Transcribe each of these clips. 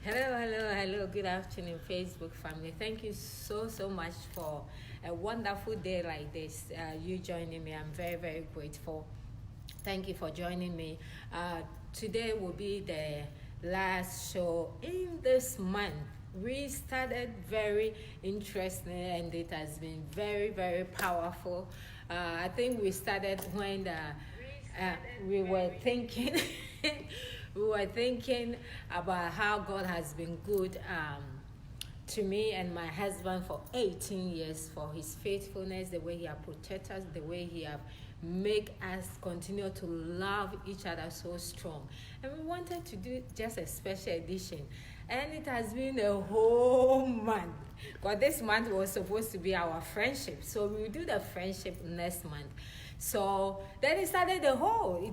Hello. Good afternoon, Facebook family. Thank you so much for a wonderful day like this. You joining me, I'm very grateful. Thank you for joining me. Today will be the last show in this month. We started very interesting and it has been very powerful. I think we started when we were thinking we were thinking about how God has been good to me and my husband for 18 years, for his faithfulness, the way he has protected us, the way he has make us continue to love each other so strong. And we wanted to do just a special edition. And it has been a whole month. Because this month was supposed to be our friendship. So we will do the friendship next month. So then it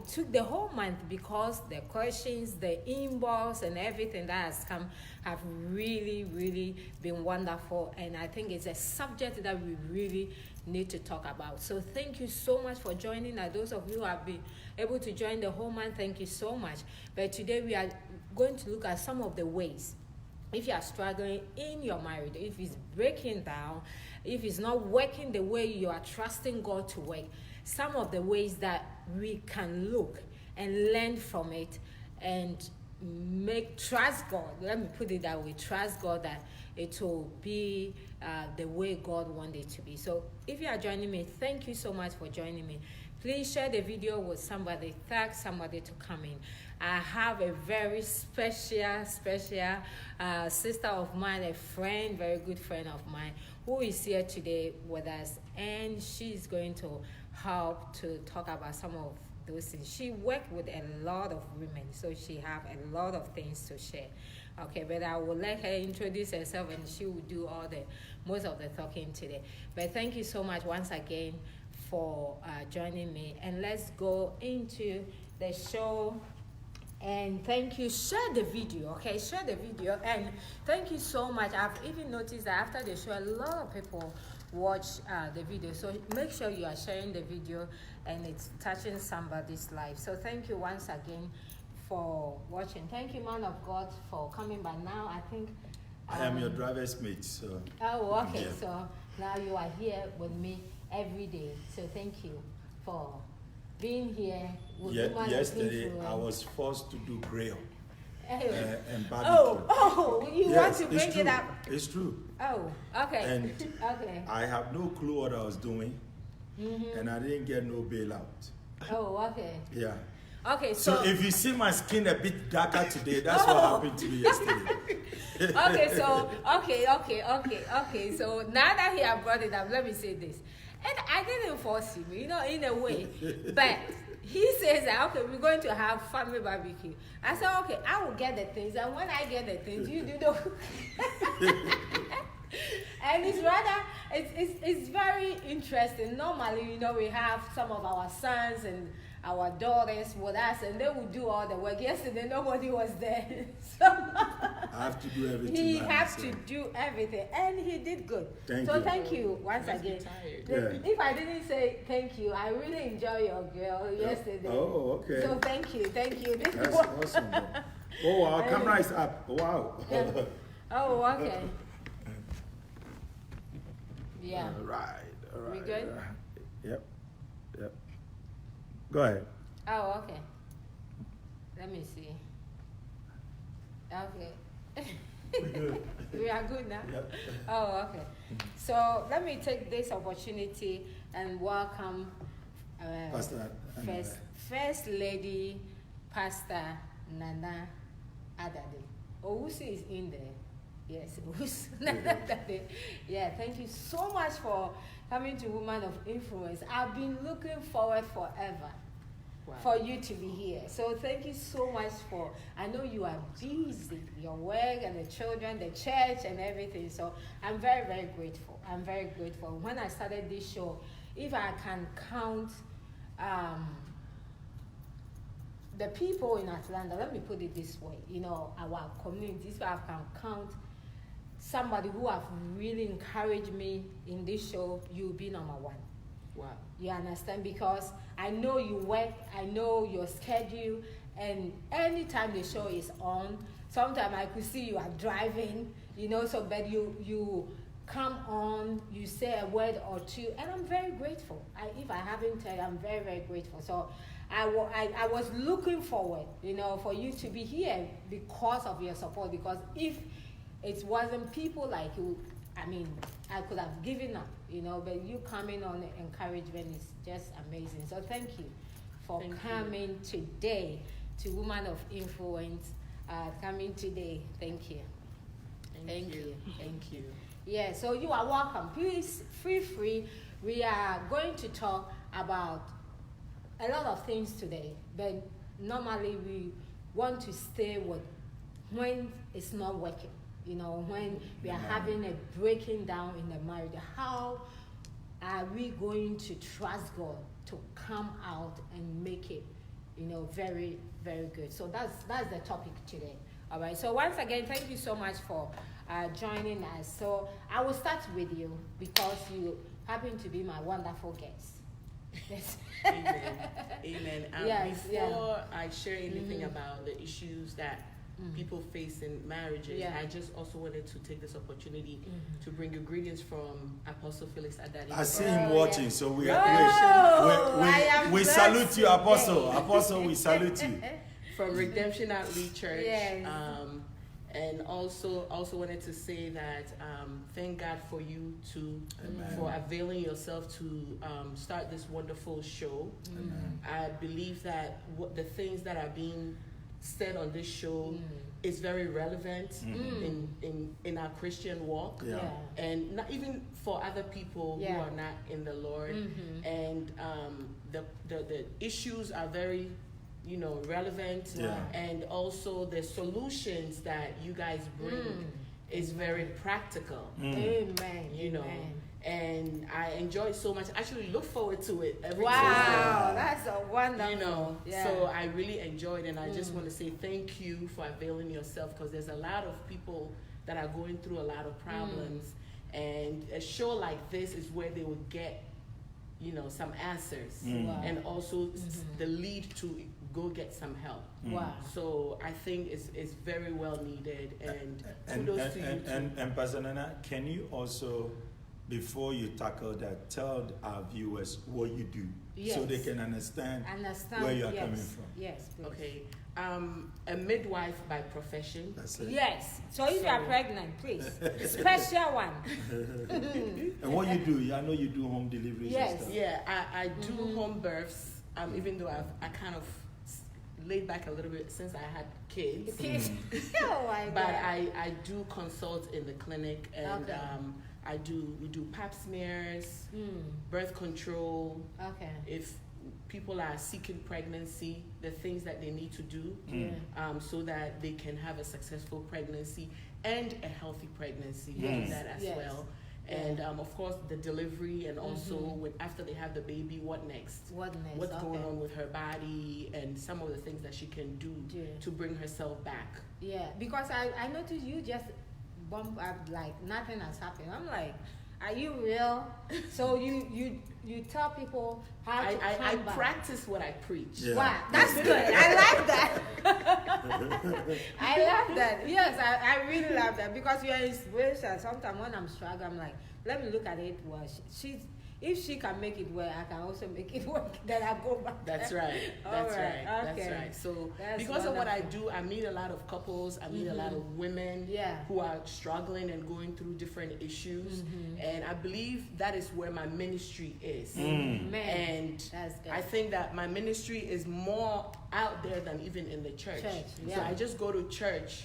took the whole month because the questions, the inbox and everything that has come have really been wonderful. And I think it's a subject that we really need to talk about. So thank you so much for joining. Those of you who have been able to join the whole month, thank you so much. But today we are going to look at some of the ways. If you are struggling in your marriage, if it's breaking down, if it's not working the way you are trusting God to work, some of the ways that we can look and learn from it and trust God. Let me put it that way. Trust God that it will be the way God wanted it to be. So if you are joining me, thank you so much for joining me. Please share the video with somebody. Tag somebody to come in. I have a very special sister of mine, a friend, very good friend of mine, who is here today with us, and she's going to help to talk about some of those things. She worked with a lot of women, so she have a lot of things to share. Okay, but I will let her introduce herself and she will do most of the talking today. But thank you so much once again for joining me, and let's go into the show. And thank you. Share the video, okay? Share the video, and thank you so much. I've even noticed that after the show, a lot of people watch the video. So make sure you are sharing the video and it's touching somebody's life. So thank you once again for watching. Thank you, man of God, for coming by now. I think I am your driver's mate. So. Oh, okay. Yeah. So now you are here with me every day. So thank you for being here with yesterday I was forced to do grill and barbecue. You want to bring it up? It's true. Oh, okay. And okay. I have no clue what I was doing, and I didn't get no bailout. Oh, okay. Yeah. Okay, so if you see my skin a bit darker today, that's what happened to me yesterday. Okay. So now that he has brought it up, let me say this. And I didn't force him, in a way. But he says that, okay, we're going to have family barbecue. I said, okay, I will get the things. And when I get the things, you do the And it's very interesting. Normally, we have some of our sons and our daughters with us, and they would do all the work. Yesterday, nobody was there. So I have to do everything. He has to do everything, and he did good. Thank you once again. If I didn't say thank you, I really enjoyed your girl yesterday. Oh, okay. So thank you. That's awesome. Oh, our camera is up. Wow. Oh, okay. Yeah. All right. We good? Yep. Go ahead. Oh, okay. Let me see. Okay. We are good now? Yep. Oh, okay. So let me take this opportunity and welcome Pastor First Lady Pastor Nana Adade. Owusu is in there. Yes, Owusu Nana Adade. Yeah, thank you so much for coming to Woman of Influence. I've been looking forward forever for you to be here. So thank you so much I know you are busy, your work and the children, the church and everything. So I'm very grateful. I'm very grateful. When I started this show, if I can count the people in Atlanta, let me put it this way, our communities, if I can count somebody who have really encouraged me in this show, you'll be number one. Wow. You understand? Because I know you work, I know your schedule, and anytime the show is on, sometimes I could see you are driving, so but you come on, you say a word or two, and I'm very grateful. If I haven't told you, I'm very, very grateful. So I was looking forward, for you to be here because of your support, because if it wasn't people like you, I could have given up, but you coming on encouragement is just amazing. So thank you for coming today to Woman of Influence, coming today. Thank you. Thank you. Yeah, so you are welcome. Please, feel free. We are going to talk about a lot of things today, but normally we want to stay with when it's not working. When we are having a breaking down in the marriage, how are we going to trust God to come out and make it, very, very good. So that's the topic today. All right. So once again, thank you so much for joining us. So I will start with you because you happen to be my wonderful guest. Yes. Amen. Before I share anything about the issues that people face in marriages, I just also wanted to take this opportunity to bring you greetings from Apostle Felix Adadi. I see him watching, so we I salute you, Apostle. Apostle, we salute you. From Redemption Outreach Church. Yes. And also wanted to say that thank God for you for availing yourself to start this wonderful show. I believe that the things that are being said on this show is very relevant in our Christian walk, and not even for other people who are not in the Lord. And the issues are very relevant, and also the solutions that you guys bring is very practical. Amen. Amen. And I enjoy it so much. I actually look forward to it every Wow, that's a wonderful. So I really enjoyed it, and I just want to say thank you for availing yourself, because there's a lot of people that are going through a lot of problems, and a show like this is where they will get some answers, and also the lead to go get some help. Wow. So I think it's very well needed, and kudos to you too. And Pastor Nana, can you also, before you tackle that, tell our viewers what you do, so they can understand where you are coming from? Yes, please. Okay. A midwife by profession. That's it. Yes. So if you are pregnant, please. Special one. And what you do? I know you do home deliveries and stuff. Yeah, I do home births, even though I kind of laid back a little bit since I had kids. Oh my God. But I do consult in the clinic, and we do pap smears, birth control. Okay. If people are seeking pregnancy, the things that they need to do, so that they can have a successful pregnancy and a healthy pregnancy. We do that as well. And of course the delivery, and also after they have the baby, what next? What's going on with her body, and some of the things that she can do to bring herself back. Yeah, because I noticed you just bump up like nothing has happened. I'm like, are you real? So you tell people how to I come back. practice what I preach. Yeah. Wow, that's good. I like that. I love that. Yes, I really love that, because you're inspiration. Sometimes when I'm struggling, I'm like, let me look at it. Well, if she can make it work, I can also make it work. Then I go back. That's right. That's right. So that's because of what I wonderful. do, I meet a lot of couples. I meet a lot of women who are struggling and going through different issues. And I believe that is where my ministry is. And that's good. I think that my ministry is more out there than even in the church. So I just go to church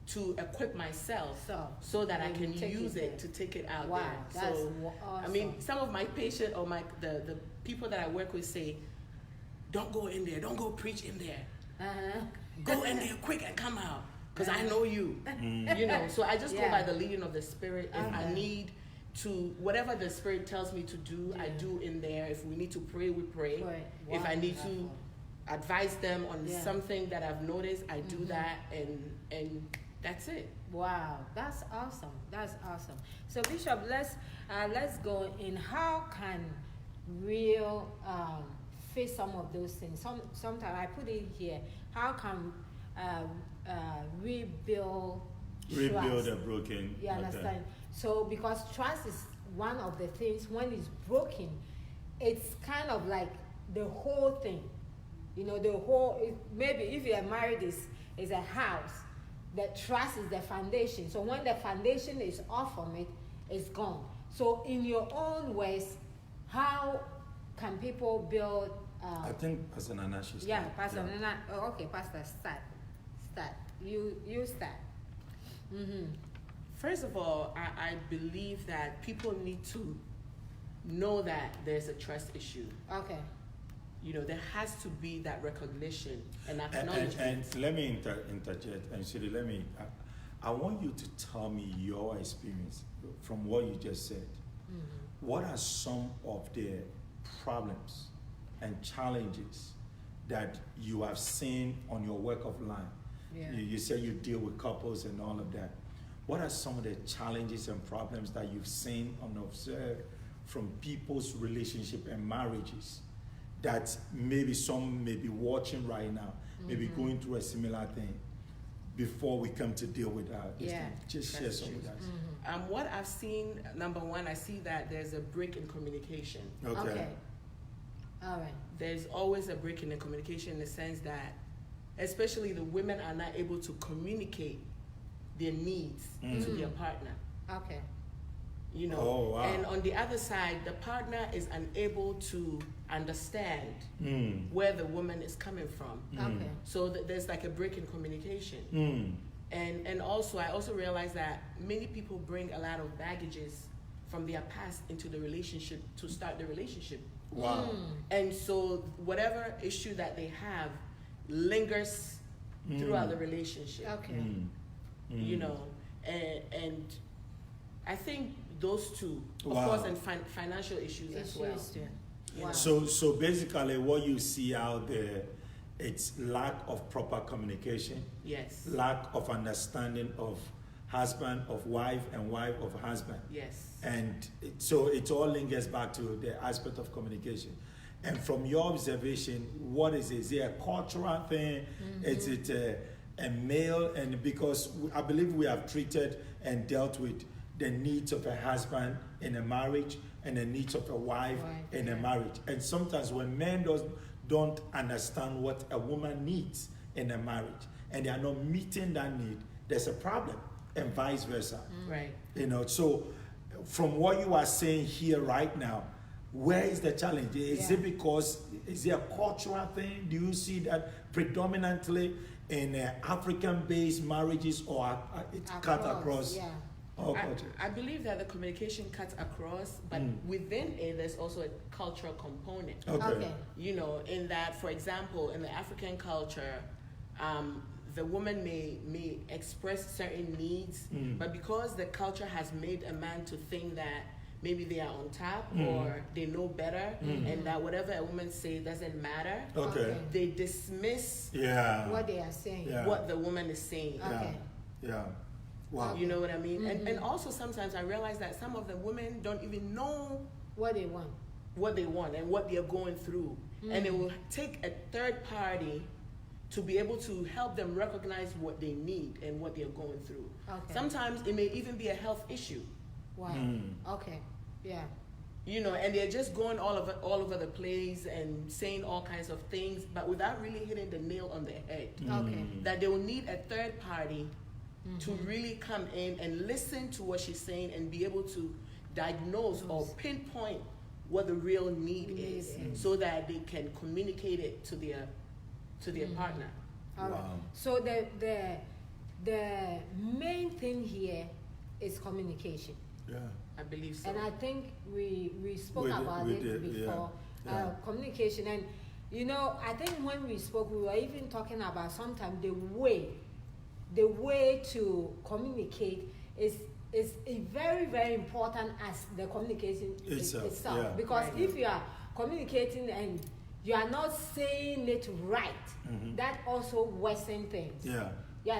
to equip myself so that I can use it to take it out there. That's So awesome. I mean, some of my patients or the people that I work with say, don't go in there, don't go preach in there. Go in there quick and come out, because I know you. So I just go by the leading of the Spirit. If I need to, whatever the Spirit tells me to do, I do in there. If we need to pray, we pray. If I need to advise them on something that I've noticed, I do that, and that's it. Wow, that's awesome. That's awesome. So Bishop, let's go in. How can real face some of those things. Sometimes I put it here. How can rebuild a broken? You understand? So because trust is one of the things, when it's broken, it's kind of like the whole thing. You know, the whole, maybe if you are married, is a house. The trust is the foundation. So when the foundation is off from it, it's gone. So in your own ways, how can people build? I think Pastor Nana should start. Yeah, Pastor Nana. Oh, okay, Pastor, start. You start. Mm-hmm. First of all, I believe that people need to know that there's a trust issue. Okay. You know, there has to be that recognition and acknowledgement. And let me interject. And Shiri, I want you to tell me your experience from what you just said. Mm-hmm. What are some of the problems and challenges that you have seen on your work of life? Yeah. You say you deal with couples and all of that. What are some of the challenges and problems that you've seen and observed from people's relationship and marriages that maybe some may be watching right now, maybe going through a similar thing before we come to deal with this thing? Just share some with us. Mm-hmm. What I've seen, number one, I see that there's a break in communication. Okay. All right. There's always a break in the communication in the sense that especially the women are not able to communicate their needs to their partner. Okay. You know, and on the other side, the partner is unable to understand where the woman is coming from. Okay. So there's like a break in communication. And also, I also realize that many people bring a lot of baggages from their past into the relationship to start the relationship. Wow. And so whatever issue that they have lingers throughout the relationship. Okay. You know, and I think those two, of course, and financial issues as well. Wow. So basically, what you see out there, it's lack of proper communication. Yes. Lack of understanding of husband of wife and wife of husband. Yes. And so it all lingers back to the aspect of communication. And from your observation, what is it? Is it a cultural thing? Is it a male? And because I believe we have treated and dealt with the needs of a husband in a marriage and the needs of a wife in a marriage. And sometimes when men don't understand what a woman needs in a marriage and they are not meeting that need, there's a problem, and vice versa. Right. You know, so from what you are saying here right now, where is the challenge? Is it because, is it a cultural thing? Do you see that predominantly in African-based marriages, or it's cut across? Yeah. I believe that the communication cuts across, but within it, there's also a cultural component. Okay. You know, in that, for example, in the African culture, the woman may express certain needs, but because the culture has made a man to think that maybe they are on top or they know better, and that whatever a woman says doesn't matter, they dismiss what they are saying, what the woman is saying. Yeah. Wow. You know what I mean? And also sometimes I realize that some of the women don't even know what they want and what they're going through. And it will take a third party to be able to help them recognize what they need and what they're going through. Okay. Sometimes it may even be a health issue. Wow. Okay. Yeah. You know, and they're just going all over the place and saying all kinds of things, but without really hitting the nail on the head. Okay. That they will need a third party to really come in and listen to what she's saying and be able to diagnose or pinpoint what the real need is, so that they can communicate it to their partner. All right. So the main thing here is communication. Yeah. I believe so. And I think we spoke about it before. Communication, and you know, I think when we spoke, we were even talking about sometimes the way to communicate is very, very important as the communication itself. Yeah. Because if you are communicating and you are not saying it right, that also worsens things. Yeah.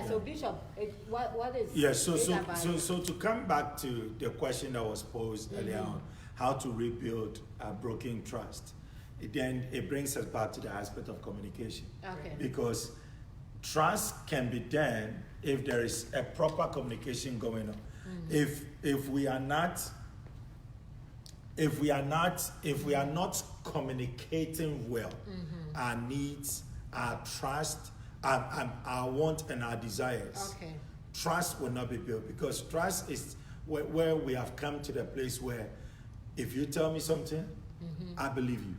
So Bishop, what is so to come back to the question that was posed earlier on, how to rebuild broken trust, then it brings us back to the aspect of communication. Okay. Because trust can be done if there is a proper communication going on. If we are not communicating well, our needs, our trust, our want and our desires, Okay. trust will not be built, because trust is where we have come to the place where if you tell me something, I believe you.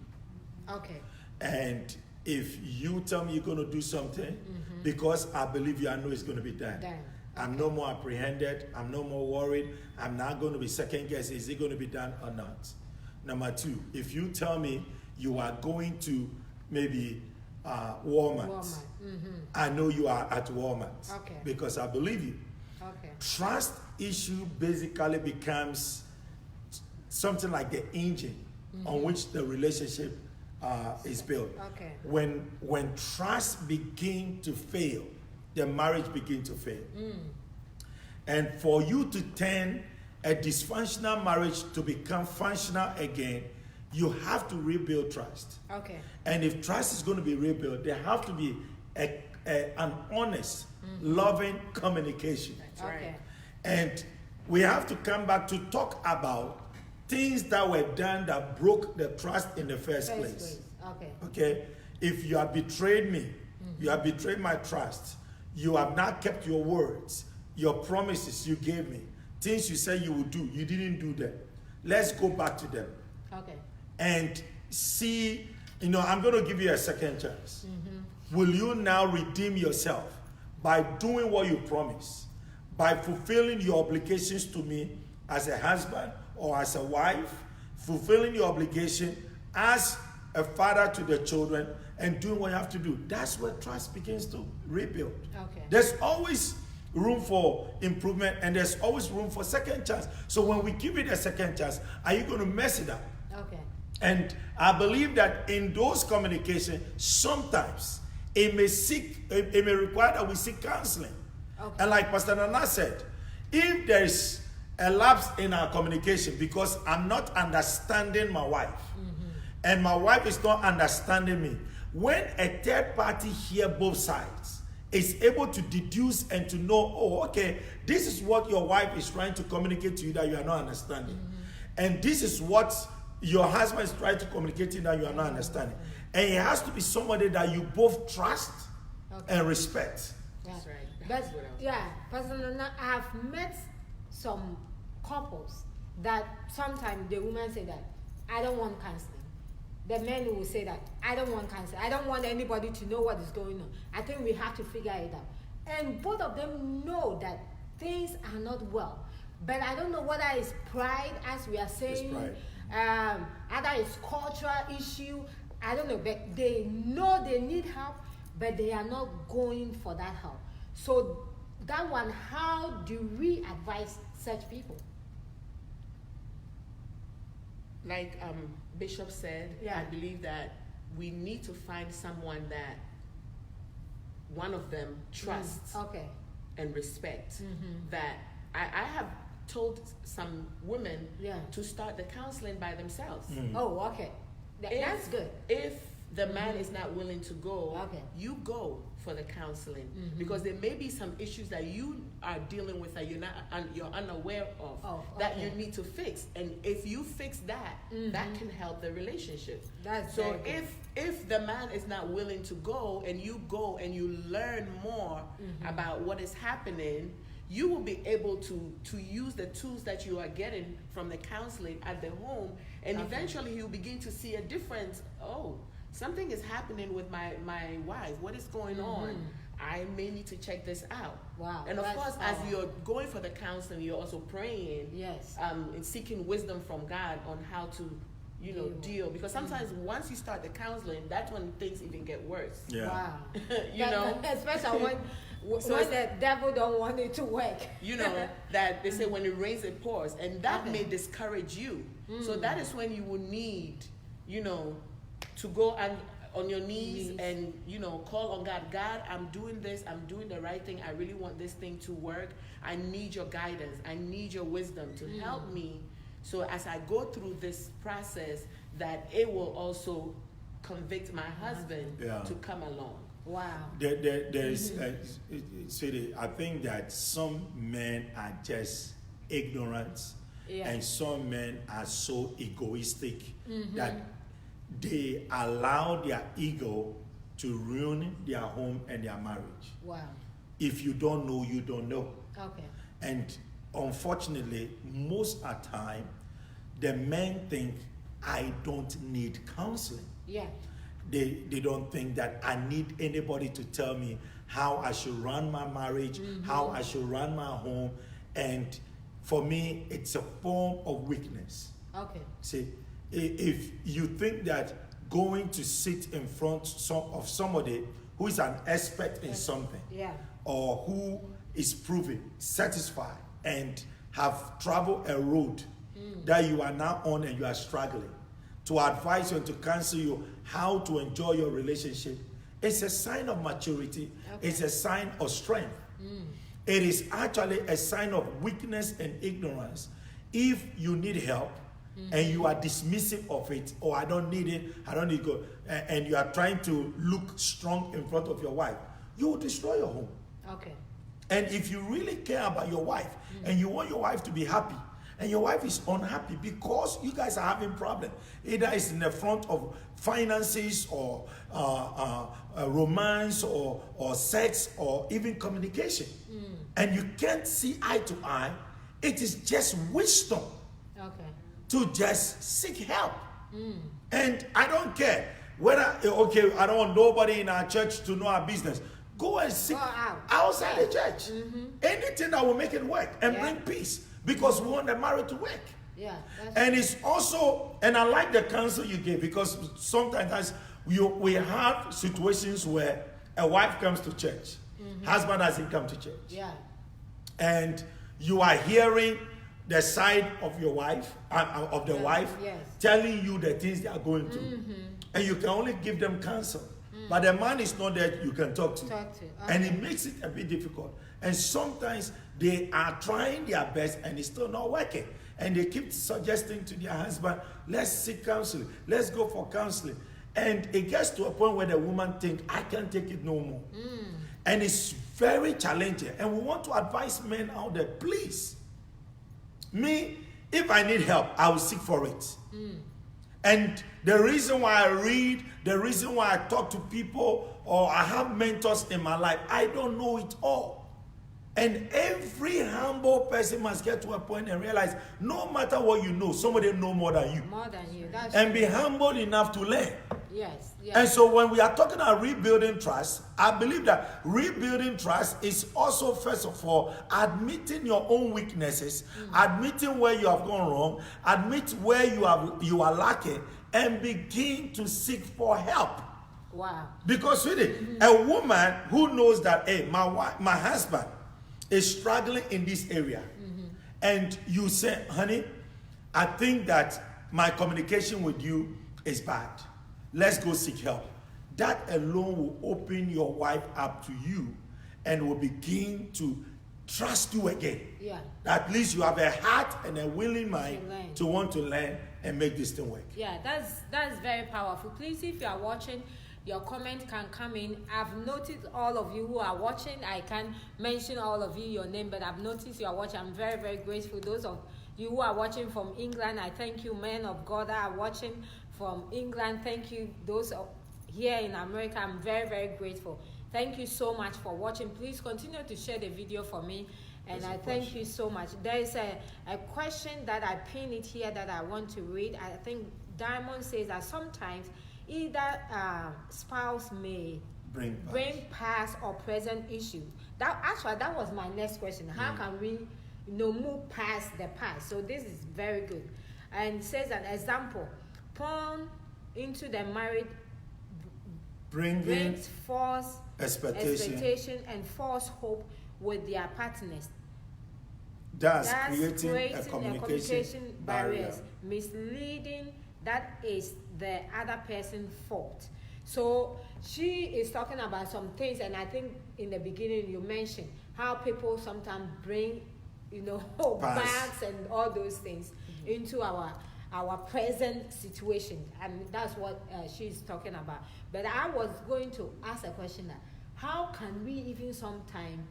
Okay. And if you tell me you're going to do something, because I believe you, I know it's going to be done. Done. I'm no more apprehended. I'm no more worried. I'm not going to be second guessing, is it going to be done or not? Number two, if you tell me you are going to maybe Walmart, I know you are at Walmart. Okay. Because I believe you. Okay. Trust issue basically becomes something like the engine on which the relationship is built. Okay. When trust begins to fail, the marriage begins to fail. And for you to turn a dysfunctional marriage to become functional again, you have to rebuild trust. Okay. And if trust is going to be rebuilt, there have to be an honest, loving communication. That's right. Okay. And we have to come back to talk about things that were done that broke the trust in the first place. Okay. Okay? If you have betrayed me, you have betrayed my trust, you have not kept your words, your promises you gave me, things you said you would do, you didn't do them. Let's go back to them Okay. and see, I'm going to give you a second chance. Will you now redeem yourself by doing what you promised, by fulfilling your obligations to me as a husband or as a wife, fulfilling your obligation as a father to the children, and doing what you have to do? That's where trust begins to rebuild. Okay. There's always room for improvement, and there's always room for second chance. So when we give it a second chance, are you going to mess it up? Okay. And I believe that in those communications, sometimes it may require that we seek counseling. Okay. And like Pastor Nana said, if there is a lapse in our communication because I'm not understanding my wife, and my wife is not understanding me, when a third party hears both sides, is able to deduce and to know, oh, okay, this is what your wife is trying to communicate to you that you are not understanding. And this is what your husband is trying to communicate to you that you are not understanding. And it has to be somebody that you both trust and respect. That's right. But That's what I was yeah, personally, I have met some couples that sometimes the woman say that I don't want counseling. The men will say that I don't want counseling. I don't want anybody to know what is going on. I think we have to figure it out. And both of them know that things are not well. But I don't know whether it's pride, as we are saying, either it's cultural issue. I don't know, but they know they need help, but they are not going for that help. So that one, how do we advise such people? Like Bishop said, Yeah. I believe that we need to find someone that one of them trusts Okay. and respects. That I have told some women Yeah. to start the counseling by themselves. Oh, okay. That's good. If the man is not willing to go, Okay. you go for the counseling, because there may be some issues that you are dealing with that you're unaware of, that you need to fix. And if you fix that, that can help the relationship. That's so very good. if the man is not willing to go and you learn more about what is happening, you will be able to use the tools that you are getting from the counseling at the home, and eventually you'll begin to see a difference. Oh, something is happening with my wife. What is going on? I may need to check this out. Wow. And of that's course, as you're going for the counseling, you're also praying, Yes. and seeking wisdom from God on how to, deal. Because sometimes once you start the counseling, that's when things even get worse. Yeah. Wow. You know? Especially when So when the devil don't want it to work. You know, that they say when it rains, it pours. And that may discourage you. So that is when you will need, to go and on your knees and, call on God. God, I'm doing this. I'm doing the right thing. I really want this thing to work. I need your guidance. I need your wisdom to help me. So as I go through this process, that it will also convict my husband to come along. Wow. There's, Sweetie, I think that some men are just ignorant, and some men are so egoistic that they allow their ego to ruin their home and their marriage. Wow. If you don't know, you don't know. Okay. And unfortunately, most of the time, the men think, I don't need counseling. Yeah. They don't think that I need anybody to tell me how I should run my marriage, how I should run my home. And for me, it's a form of weakness. Okay. See, if you think that going to sit in front of somebody who is an expert in something, or who is proven, satisfied, and have traveled a road that you are now on and you are struggling, to advise you and to counsel you how to enjoy your relationship, it's a sign of maturity. It's a sign of strength. It is actually a sign of weakness and ignorance. If you need help and you are dismissive of it, or I don't need it, I don't need to go, and you are trying to look strong in front of your wife, you will destroy your home. Okay. And if you really care about your wife and you want your wife to be happy, and your wife is unhappy because you guys are having problems, either it's in the front of finances or romance or sex or even communication, and you can't see eye to eye, it is just wisdom to just seek help. And I don't care whether, I don't want nobody in our church to know our business. Go and seek outside the church. Anything that will make it work and bring peace. Because we want the marriage to work. Yeah. And it's also, and I like the counsel you gave, because sometimes we have situations where a wife comes to church, husband doesn't come to church. Yeah. And you are hearing the side of your wife, of the wife, telling you the things they are going through. And you can only give them counsel. But the man is not there you can talk to. And it makes it a bit difficult. And sometimes they are trying their best and it's still not working. And they keep suggesting to their husband, let's seek counseling. Let's go for counseling. And it gets to a point where the woman thinks, I can't take it no more. And it's very challenging. And we want to advise men out there, please. Me, if I need help, I will seek for it. And the reason why I read, the reason why I talk to people, or I have mentors in my life, I don't know it all. And every humble person must get to a point and realize, no matter what you know, somebody know more than you. More than you. That's and true. Be humble enough to learn. Yes. And so when we are talking about rebuilding trust, I believe that rebuilding trust is also, first of all, admitting your own weaknesses, admitting where you have gone wrong, admit where you are lacking, and begin to seek for help. Wow. Because really, a woman who knows that, hey, my husband is struggling in this area, and you say, honey, I think that my communication with you is bad. Let's go seek help. That alone will open your wife up to you and will begin to trust you again. Yeah. At least you have a heart and a willing mind to want to learn and make this thing work. Yeah, that's very powerful. Please, if you are watching, your comment can come in. I've noticed all of you who are watching. I can't mention all of you, your name, but I've noticed you are watching. I'm very, very grateful. Those of you who are watching from England, I thank you. Men of God that are watching from England, thank you. Those here in America, I'm very, very grateful. Thank you so much for watching. Please continue to share the video for me. And I thank you so much. There is a question that I pinned it here that I want to read. I think Diamond says that sometimes either spouse may bring past or present issues. That was my next question. How can we move past the past? So this is very good. And it says an example, porn into the marriage brings false expectation and false hope with their partners. That's creating a communication barriers. Misleading, that is the other person's fault. So she is talking about some things, and I think in the beginning you mentioned how people sometimes bring, bags and all those things into our our present situation, and that's what she's talking about. But I was going to ask a question that how can we even sometime,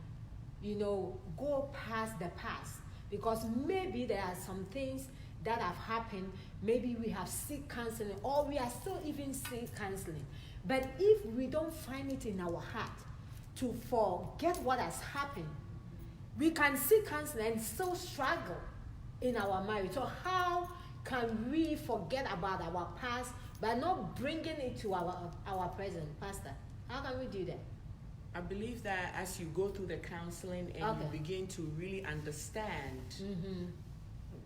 go past the past? Because maybe there are some things that have happened, maybe we have seek counseling, or we are still even seek counseling. But if we don't find it in our heart to forget what has happened, we can seek counseling and still struggle in our marriage. So how can we forget about our past by not bringing it to our present, Pastor? How can we do that? I believe that as you go through the counseling and you begin to really understand,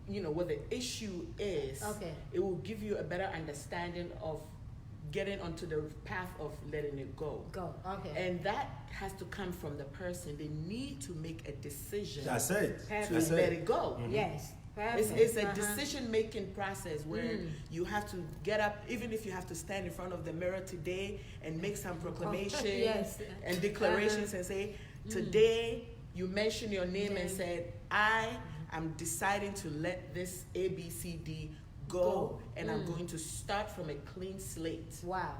what the issue is, it will give you a better understanding of getting onto the path of letting it go. And that has to come from the person. They need to make a decision. That's it. To let it go. Yes. It's a decision-making process where you have to get up, even if you have to stand in front of the mirror today and make some proclamations and declarations and say, today you mention your name and said, I am deciding to let this ABCD go, and I'm going to start from a clean slate. Wow.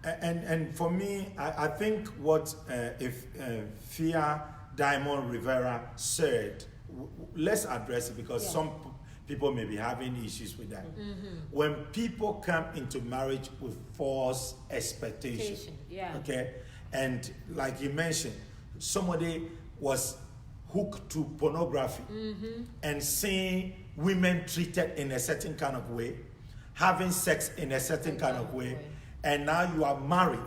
And for me, I think what if Fia Diamond Rivera said, let's address it, because some people may be having issues with that. When people come into marriage with false expectation, okay, and like you mentioned, somebody was hooked to pornography and seeing women treated in a certain kind of way, having sex in a certain kind of way, and now you are married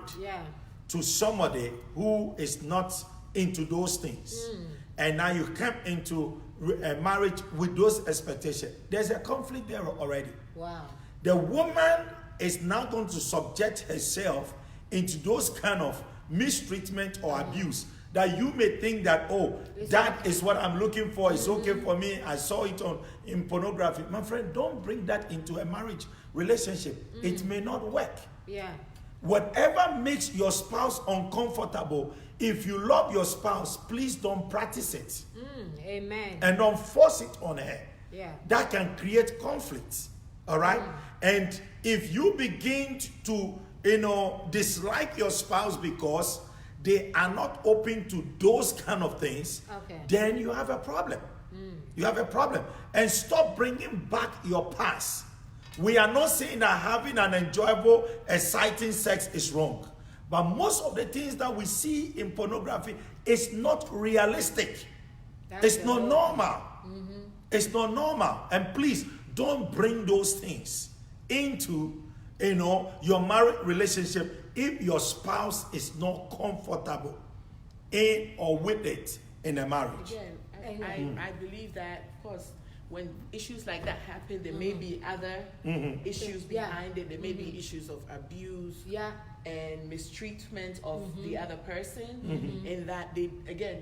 to somebody who is not into those things, and now you come into a marriage with those expectations. There's a conflict there already. The woman is now going to subject herself into those kind of mistreatment or abuse that you may think that, that is what I'm looking for, it's okay for me, I saw it in pornography. My friend, don't bring that into a marriage relationship. It may not work. Whatever makes your spouse uncomfortable, if you love your spouse, please don't practice it. Amen. And don't force it on her. That can create conflict. All right? And if you begin to, dislike your spouse because they are not open to those kind of things, then you have a problem. You have a problem. And stop bringing back your past. We are not saying that having an enjoyable, exciting sex is wrong. But most of the things that we see in pornography is not realistic. It's not normal. It's not normal. And please, don't bring those things into, your marriage relationship if your spouse is not comfortable in or with it in a marriage. Again, I believe that, of course, when issues like that happen, there may be other issues behind it. There may be issues of abuse and mistreatment of the other person, in that they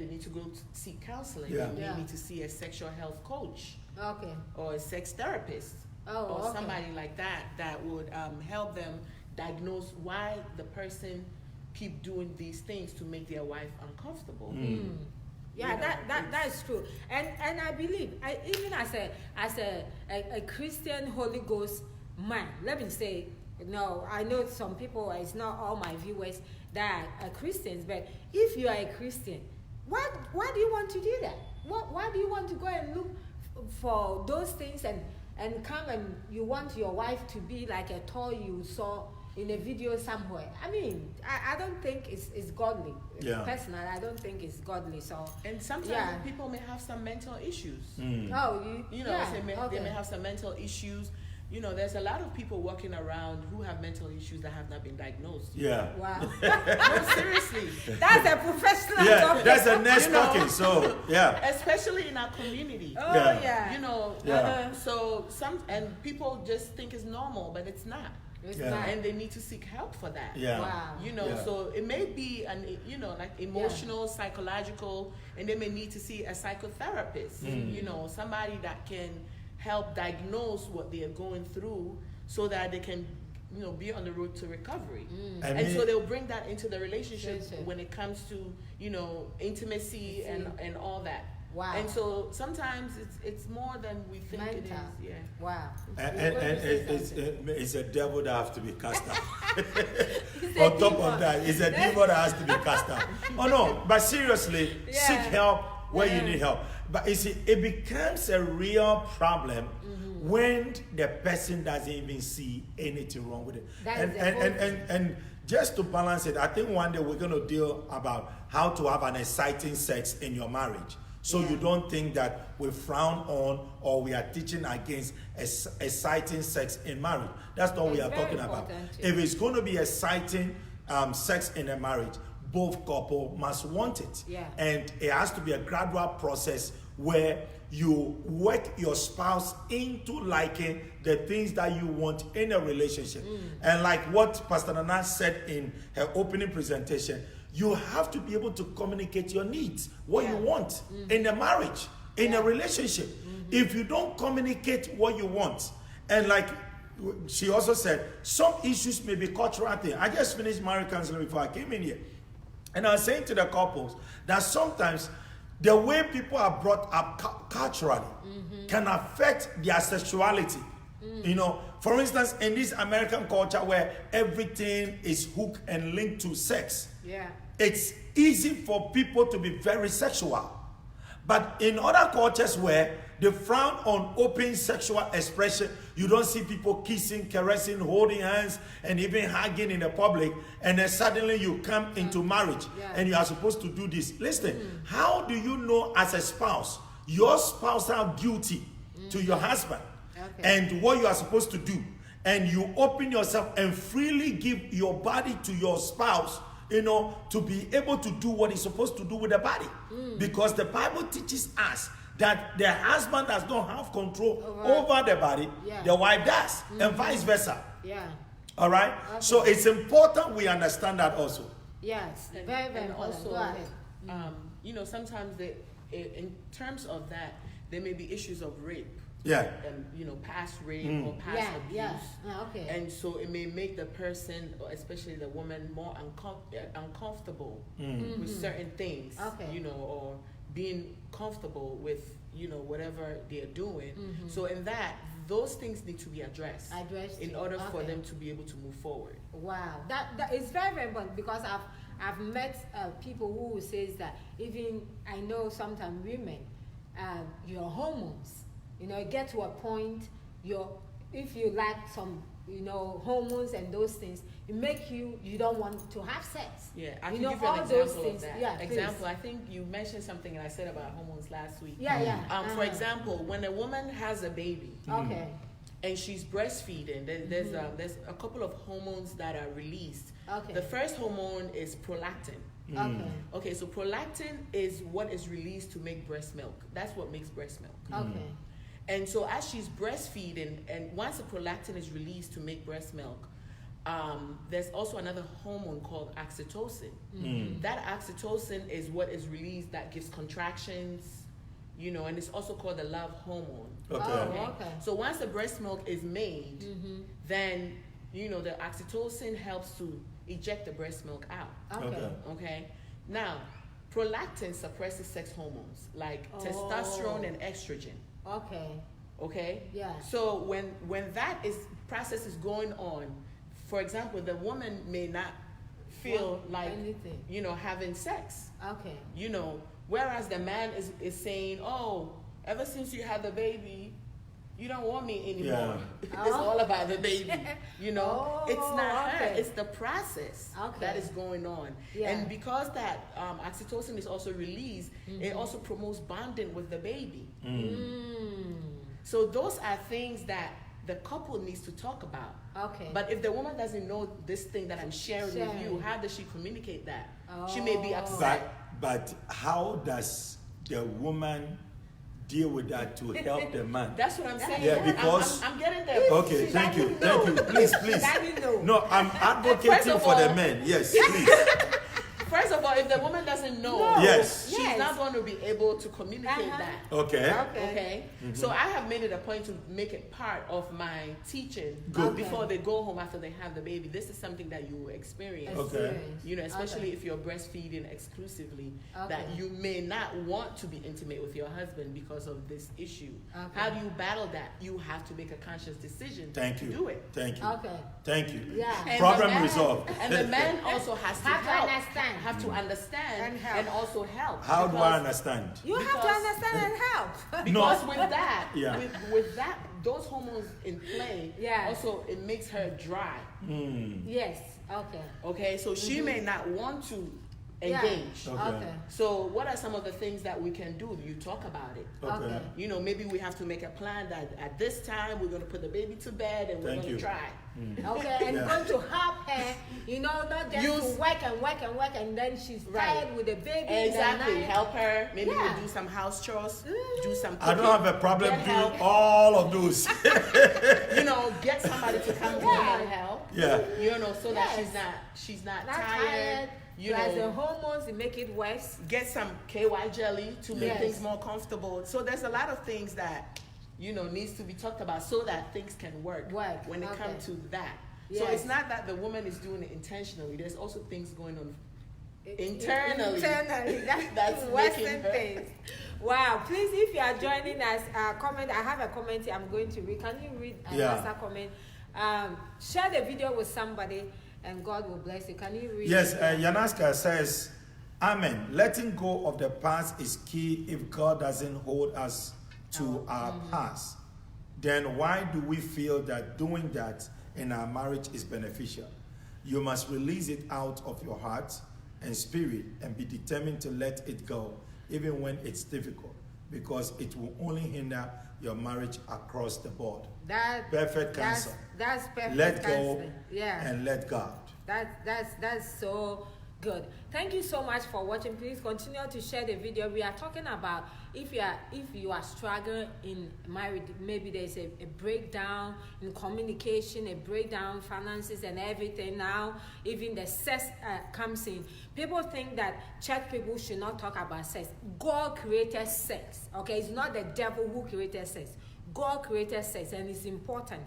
need to go to seek counseling. They need to see a sexual health coach or a sex therapist or somebody like that would help them diagnose why the person keep doing these things to make their wife uncomfortable. That is true, and I believe, even as a Christian Holy Ghost man, let me say, I know some people, it's not all my viewers that are Christians, but if you are a Christian, why do you want to do that? Why do you want to go and look for those things and come and you want your wife to be like a toy you saw in a video somewhere? I mean, I don't think it's godly. Personally, I don't think it's godly. So, and sometimes people may have some mental issues. They may have some mental issues. There's a lot of people walking around who have mental issues that have not been diagnosed. Wow. No, seriously. That's a professional topic. That's a nurse talking, so, Especially in our community. So and people just think it's normal, but it's not. And they need to seek help for that. So it may be like emotional, psychological, and they may need to see a psychotherapist. Somebody that can help diagnose what they are going through, so that they can be on the road to recovery. And so they'll bring that into the relationship when it comes to intimacy and all that. Wow. And so sometimes it's more than we think it is. Mental. Yeah. Wow. And You're going to say it's a devil that has to be cast out. It's a On top demon. of that, it's a demon that has to be cast out. Oh no, but seriously, Yeah. seek help where you Yeah. need help. But you see, it becomes a real problem when the person doesn't even see anything wrong with it. That And, is the and, whole and just to balance it, I think one day we're going to deal about how to have an exciting sex in your marriage. So Yeah. you don't think that we frown on or we are teaching against exciting sex in marriage. That's not what we It's are very talking about. important too. If it's going to be exciting sex in a marriage, both couple must want it. Yeah. And it has to be a gradual process where you work your spouse into liking the things that you want in a relationship. And like what Pastor Nana said in her opening presentation, you have to be able to communicate your needs, what you Yeah. want in a marriage, in a Yeah. relationship. If you don't communicate what you want, and like she also said, some issues may be cultural thing. I just finished marriage counseling before I came in here. And I was saying to the couples that sometimes the way people are brought up culturally can affect their sexuality. You know, for instance, in this American culture where everything is hooked and linked to sex, Yeah. it's easy for people to be very sexual. But in other cultures where they frown on open sexual expression, you don't see people kissing, caressing, holding hands, and even hugging in the public, and then suddenly you come into marriage Yeah. and you are supposed to do this. Listen, how do you know as a spouse, your spousal duty to your husband Okay. and what you are supposed to do? And you open yourself and freely give your body to your spouse, you know, to be able to do what he's supposed to do with the body. Because the Bible teaches us that the husband does not have control over the body, Yeah. the wife does, and vice versa. Yeah. All right? Okay. So it's important we understand that also. Yes. And- Very, very and important. also, Go ahead. You know, sometimes in terms of that, there may be issues of rape. Yeah. You know, past rape or past Yeah. abuse. Yeah. Okay. And so it may make the person, or especially the woman, more uncomfortable with certain things. Okay. You know, or being comfortable with, you know, whatever they're doing. So in that, those things need to be addressed Addressed in to- order for okay. them to be able to move forward. Wow, that is very, very important, because I've met people who says that even I know sometimes women, your hormones, you know, get to a point, if you like some, you know, hormones and those things, it make you don't want to have sex. Yeah, I You can know, give you an all those example things. of that. Yeah, Example, please. I think you mentioned something and I said about hormones last week. Yeah, yeah. For example, when a woman has a baby Okay. and she's breastfeeding, there's a couple of hormones that are released. Okay. The first hormone is prolactin. Okay. Okay, so prolactin is what is released to make breast milk. That's what makes breast milk. Okay. And so as she's breastfeeding, and once the prolactin is released to make breast milk, there's also another hormone called oxytocin. That oxytocin is what is released that gives contractions, you know, and it's also called the love hormone. Okay. Oh, okay. So once the breast milk is made, then, you know, the oxytocin helps to eject the breast milk out. Okay. Okay. Okay? Now, prolactin suppresses sex hormones like testosterone and estrogen. Okay. Okay? Yeah. So when that process is going on, for example, the woman may not feel Want like anything. you know, having sex. Okay. You know, whereas the man is saying, "Oh, ever since you had the baby, you don't want me anymore. It's Oh. all about the baby." You know, Oh, it's not her; okay. it's the process Okay. that is going on. Yeah. And because that oxytocin is also released, it also promotes bonding with the baby. So those are things that the couple needs to talk about. Okay. But if the woman doesn't know this thing that I'm sharing with you, Sharing. how does she communicate that? She may be Oh. upset. But how does the woman deal with that to help the man? That's what I'm saying. Yeah, because- I'm getting there. Okay, She thank you, doesn't thank know. you. Please, please. She doesn't know. No, I'm advocating of for the all- men. Yes, please. First of all, if the woman doesn't doesn't know, Yes. she's not going to be able to communicate that. Okay. Okay. So I have made it a point to make it part of my teaching Good. before they go home after they have the baby. This is something that you will experience. Okay. You know, especially if you're breastfeeding exclusively, that you may not want to be intimate with your husband because of this issue. How do you battle that? You have to make a conscious decision to do it. Thank you. Okay. Thank you. Yeah. And Problem resolved. And the man also has to help. Have to understand and also help. How do I understand? You have to understand and help. Because with that, Yeah. with that, those hormones in play, also it makes her dry. Yes. Okay. Okay, so she may not want to engage. Okay. So what are some of the things that we can do? You talk about it. Okay. You know, maybe we have to make a plan that at this time we're going to put the baby to bed and we're going to try. Okay, and going to help her, you know, not just to work and then she's tired with the baby. Exactly, help her. Maybe we'll do some house chores, do some cooking. I don't have a problem doing all of those. You know, get somebody to come home and help. Yeah. You know, so that she's not tired. You know, know, the hormones it make it worse. Get some KY jelly to make things more comfortable. So there's a lot of things that, you know, needs to be talked about so that things can work when it comes to that. So it's not that the woman is doing it intentionally. There's also things going on internally. That's Western things. Wow. Please, if you are joining us, comment. I have a comment here I'm going to read. Can you read another comment? Share the video with somebody and God will bless you. Can you read? Yes, Yanaska says, Amen. Letting go of the past is key if God doesn't hold us to our past. Then why do we feel that doing that in our marriage is beneficial? You must release it out of your heart and spirit and be determined to let it go, even when it's difficult, because it will only hinder your marriage across the board. Perfect counsel. That's perfect. Let go and let God. That's so good. Thank you so much for watching. Please continue to share the video. We are talking about if you are struggling in marriage, maybe there's a breakdown in communication, a breakdown in finances and everything. Now even the sex comes in. People think that church people should not talk about sex. God created sex. Okay, it's not the devil who created sex. God created sex, and it's important.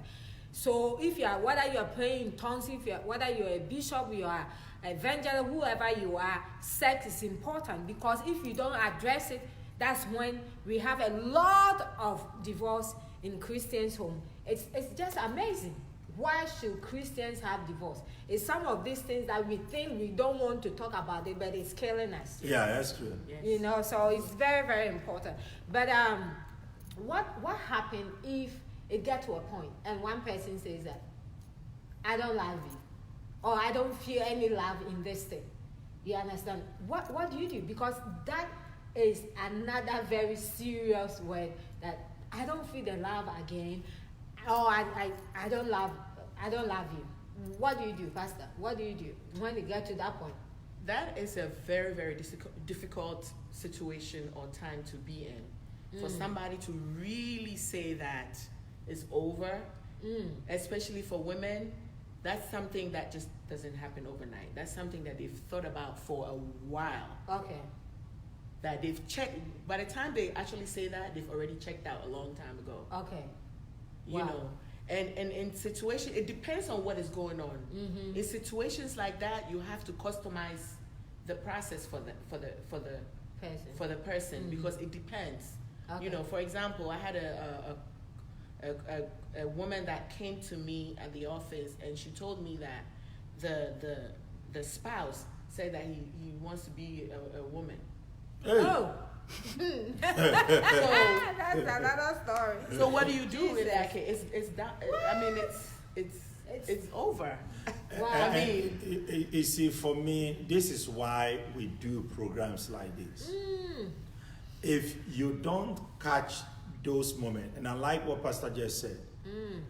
So if you are, whether you are praying in tongues, whether you are a bishop, you are evangelist, whoever you are, sex is important, because if you don't address it, that's when we have a lot of divorce in Christians' home. It's just amazing. Why should Christians have divorce? It's some of these things that we think we don't want to talk about it, but it's killing us. Yeah, that's true. Yes. You know, so it's very, very important. But what happened if it gets to a point and one person says that I don't love you, or I don't feel any love in this thing? You understand? What do you do? Because that is another very serious word, that I don't feel the love again, or I don't love you. What do you do, Pastor? What do you do when you get to that point? That is a very, very difficult situation or time to be in. For somebody to really say that it's over, especially for women, that's something that just doesn't happen overnight. That's something that they've thought about for a while. Okay. That they've checked. By the time they actually say that, they've already checked out a long time ago. Okay. You know, and in situation, it depends on what is going on. In situations like that, you have to customize the process for the person because it depends. Okay. You know, for example, I had a woman that came to me at the office, and she told me that the spouse said that he wants to be a woman. Hey. Oh. So that's another story. So what do you do with that case? It's done. I mean, it's over. Wow. I mean, you see, for me, this is why we do programs like this. If you don't catch those moments, and I like what Pastor just said,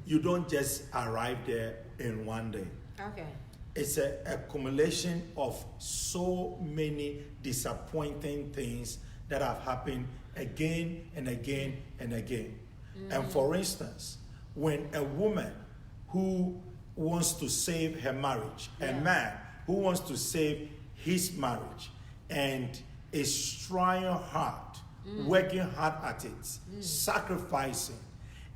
you don't just arrive there in one day. Okay. It's an accumulation of so many disappointing things that have happened again and again and again. And for instance, when a woman who wants to save her marriage, a man who wants to save his marriage, and is trying hard, working hard at it, sacrificing,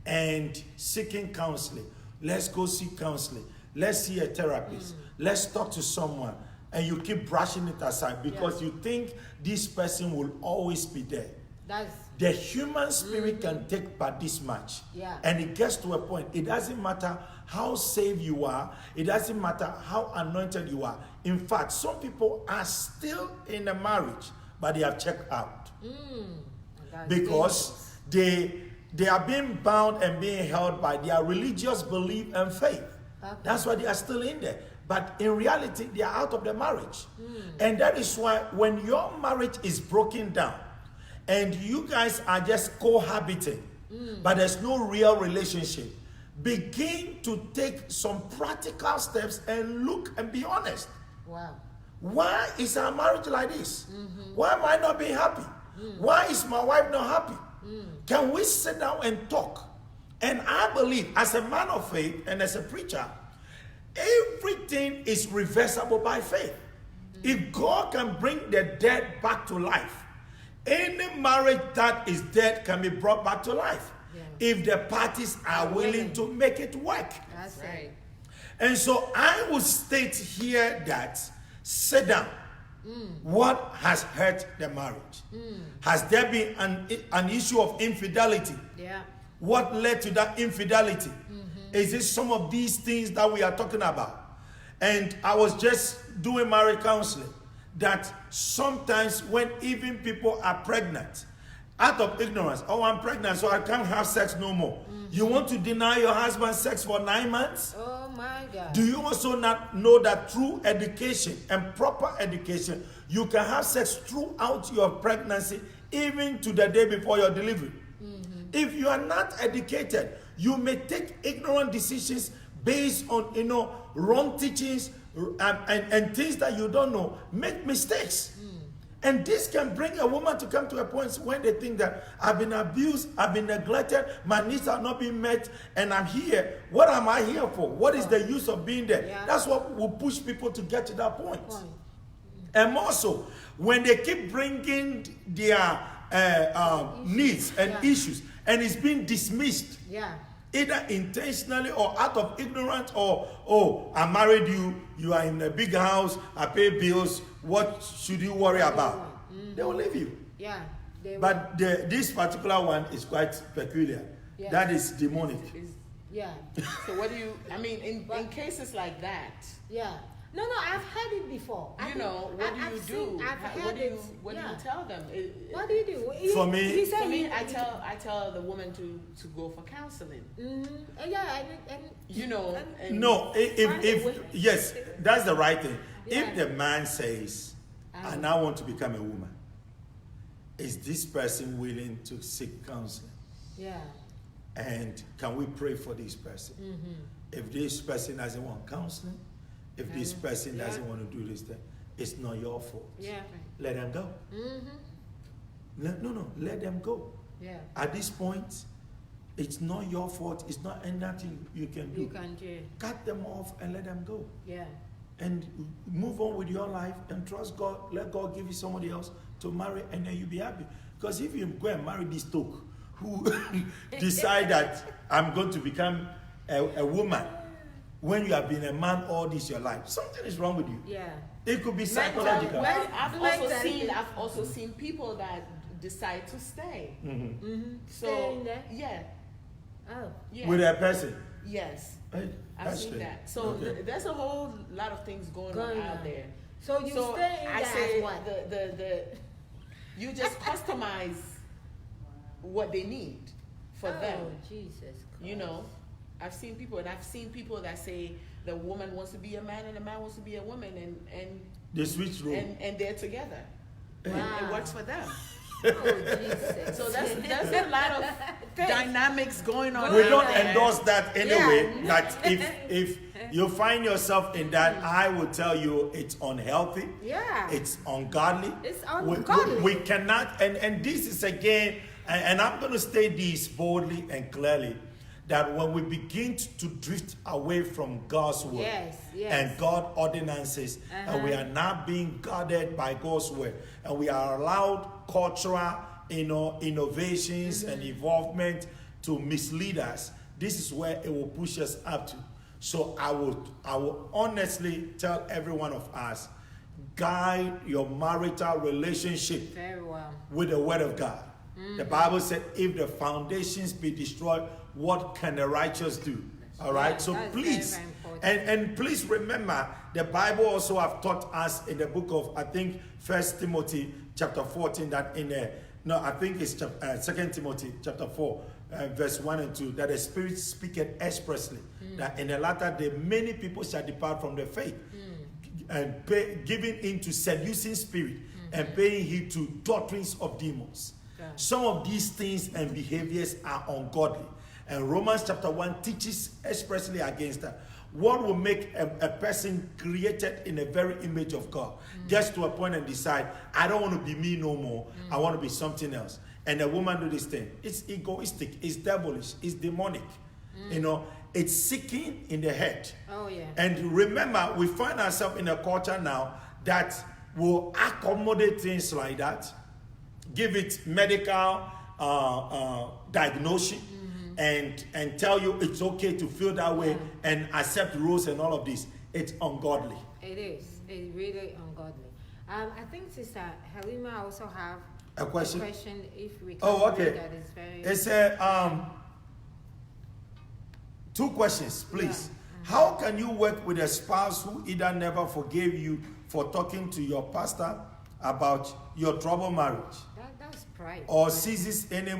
and seeking counseling. Let's go seek counseling. Let's see a therapist. Let's talk to someone. And you keep brushing it aside because you think this person will always be there. The human spirit can take but this much. Yeah. And it gets to a point. It doesn't matter how saved you are. It doesn't matter how anointed you are. In fact, some people are still in a marriage, but they have checked out. Because they are being bound and being held by their religious belief and faith. Okay. That's why they are still in there. But in reality, they are out of the marriage. And that is why when your marriage is broken down and you guys are just cohabiting, but there's no real relationship, begin to take some practical steps and look and be honest. Wow. Why is our marriage like this? Why am I not being happy? Why is my wife not happy? Can we sit down and talk? And I believe, as a man of faith and as a preacher, everything is reversible by faith. If God can bring the dead back to life, any marriage that is dead can be brought back to life. Yeah. If the parties are willing to make it work. That's right. And so I will state here that, sit down. What has hurt the marriage? Has there been an issue of infidelity? Yeah. What led to that infidelity? Is it some of these things that we are talking about? And I was just doing marriage counseling, that sometimes when even people are pregnant, out of ignorance, oh, I'm pregnant, so I can't have sex no more. You want to deny your husband sex for 9 months? Oh my God. Do you also not know that through education and proper education, you can have sex throughout your pregnancy, even to the day before your delivery? If you are not educated, you may take ignorant decisions based on, wrong teachings and things that you don't know. Make mistakes. And this can bring a woman to come to a point when they think that I've been abused, I've been neglected, my needs are not being met, and I'm here. What am I here for? What is the use of being there? Yeah. That's what will push people to get to that point. And also, when they keep bringing their needs and issues, and it's being dismissed, either intentionally or out of ignorance, or, oh, I married you, you are in a big house, I pay bills, what should you worry about? They will leave you. Yeah. But this particular one is quite peculiar. Yeah. That is demonic. Yeah. So what do you, in cases like that, Yeah. No, I've heard it before. what do you do? What do you tell them? What do you do? For me, I tell the woman to go for counseling. Yeah, no, if yes, that's the right thing. Yeah. If the man says, I now want to become a woman, is this person willing to seek counseling? Yeah. And can we pray for this person? If this person doesn't want counseling, if this person doesn't want to do this thing, it's not your fault. Yeah. Let them go. No, let them go. Yeah. At this point, it's not your fault. It's not anything you can do. You can do. Cut them off and let them go. Yeah. And move on with your life and trust God. Let God give you somebody else to marry, and then you'll be happy. Because if you go and marry this toke who decide that I'm going to become a woman when you have been a man all this your life, something is wrong with you. Yeah. It could be psychological. Well, I've also seen people that decide to stay. So Staying there? yeah. Oh. Yeah. With a person. Yes. Hey, I've that's seen strange. that. So Okay. there's a whole lot of things going on out there. So you stay in I there say as what? the you just customize what they need for them. Oh, Jesus Christ. I've seen people that say the woman wants to be a man and the man wants to be a woman, and They switch role. and they're together. Wow. It works for them. Oh, Jesus. So there's a lot of dynamics going on. We out don't there. endorse that anyway. That if you find yourself in that, I will tell you it's unhealthy. Yeah. It's ungodly. It's ungodly. We cannot, and this is again, and I'm going to state this boldly and clearly, that when we begin to drift away from God's word and God's ordinances, and we are not being guarded by God's word, and we are allowed cultural, innovations and involvement to mislead us, this is where it will push us up to. So I will honestly tell every one of us, guide your marital relationship very well with the word of God. The Bible said, if the foundations be destroyed, what can the righteous do? All right. So please, very and please remember, the Bible also have taught us in the book of, I think, 1 Timothy chapter 14, that I think it's 2 Timothy chapter 4, verse 1 and 2, that the Spirit speaketh expressly, that in the latter day many people shall depart from the faith, and giving into seducing spirit, and paying heed to doctrines of demons. Some of these things and behaviors are ungodly. And Romans chapter 1 teaches expressly against that. What will make a person created in the very image of God gets to a point and decide, I don't want to be me no more. I want to be something else. And a woman do this thing. It's egoistic. It's devilish. It's demonic. It's seeking in the head. Oh, yeah. And remember, we find ourselves in a culture now that will accommodate things like that, give it medical diagnosis, and tell you it's okay to feel that way and accept rules and all of this. It's ungodly. It is. It's really ungodly. I think Sister Halima also have a question. If we can. Oh, okay. That is very. It's two questions, please. How can you work with a spouse who either never forgave you for talking to your pastor about your troubled marriage, That's pride, or ceases any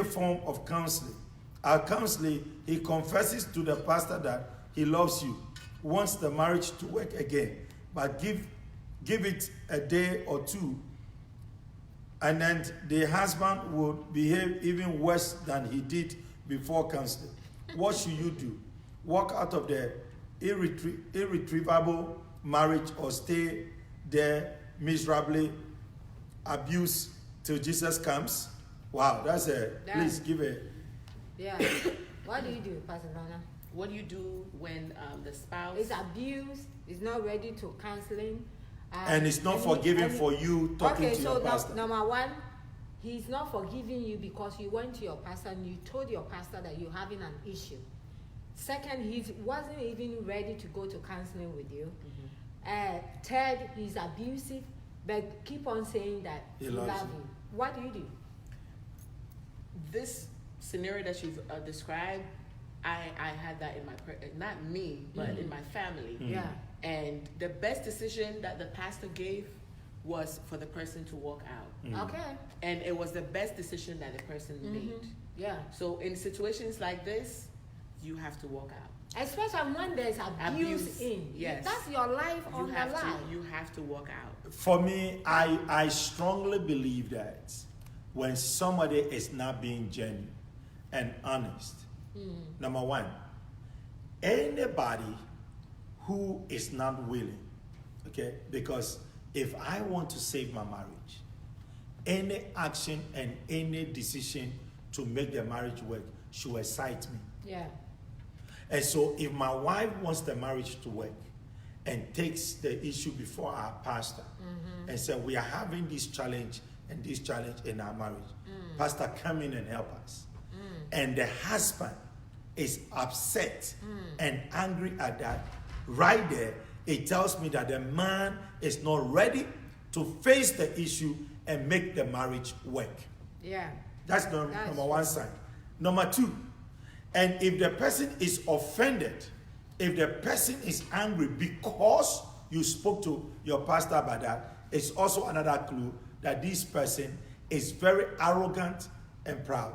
form of counseling? At counseling, he confesses to the pastor that he loves you, wants the marriage to work again, but give it a day or two, and then the husband would behave even worse than he did before counseling. What should you do? Walk out of the irretrievable marriage, or stay there miserably, abuse till Jesus comes? Wow, please give a... Yeah. What do you do, Pastor Lana? What do you do when the spouse is abused, is not ready to counseling, and it's not forgiving for you talking to your pastor? Okay, so number one, he's not forgiving you because you went to your pastor and you told your pastor that you're having an issue. Second, he wasn't even ready to go to counseling with you. Third, he's abusive, but keep on saying that he loves you. What do you do? This scenario that you've described, I had that in my, not me, but in my family. Yeah. And the best decision that the pastor gave was for the person to walk out. Okay. And it was the best decision that the person made. Yeah. So in situations like this, you have to walk out. Especially when there's abuse in. Yes. That's your life on the line. You have to walk out. For me, I strongly believe that when somebody is not being genuine and honest, number one, anybody who is not willing, okay, because if I want to save my marriage, any action and any decision to make the marriage work should excite me. Yeah. And so if my wife wants the marriage to work and takes the issue before our pastor and says, we are having this challenge and this challenge in our marriage, pastor, come in and help us. And the husband is upset and angry at that, right there, it tells me that the man is not ready to face the issue and make the marriage work. Yeah. That's number one side. Number two, and if the person is offended, if the person is angry because you spoke to your pastor about that, it's also another clue that this person is very arrogant and proud.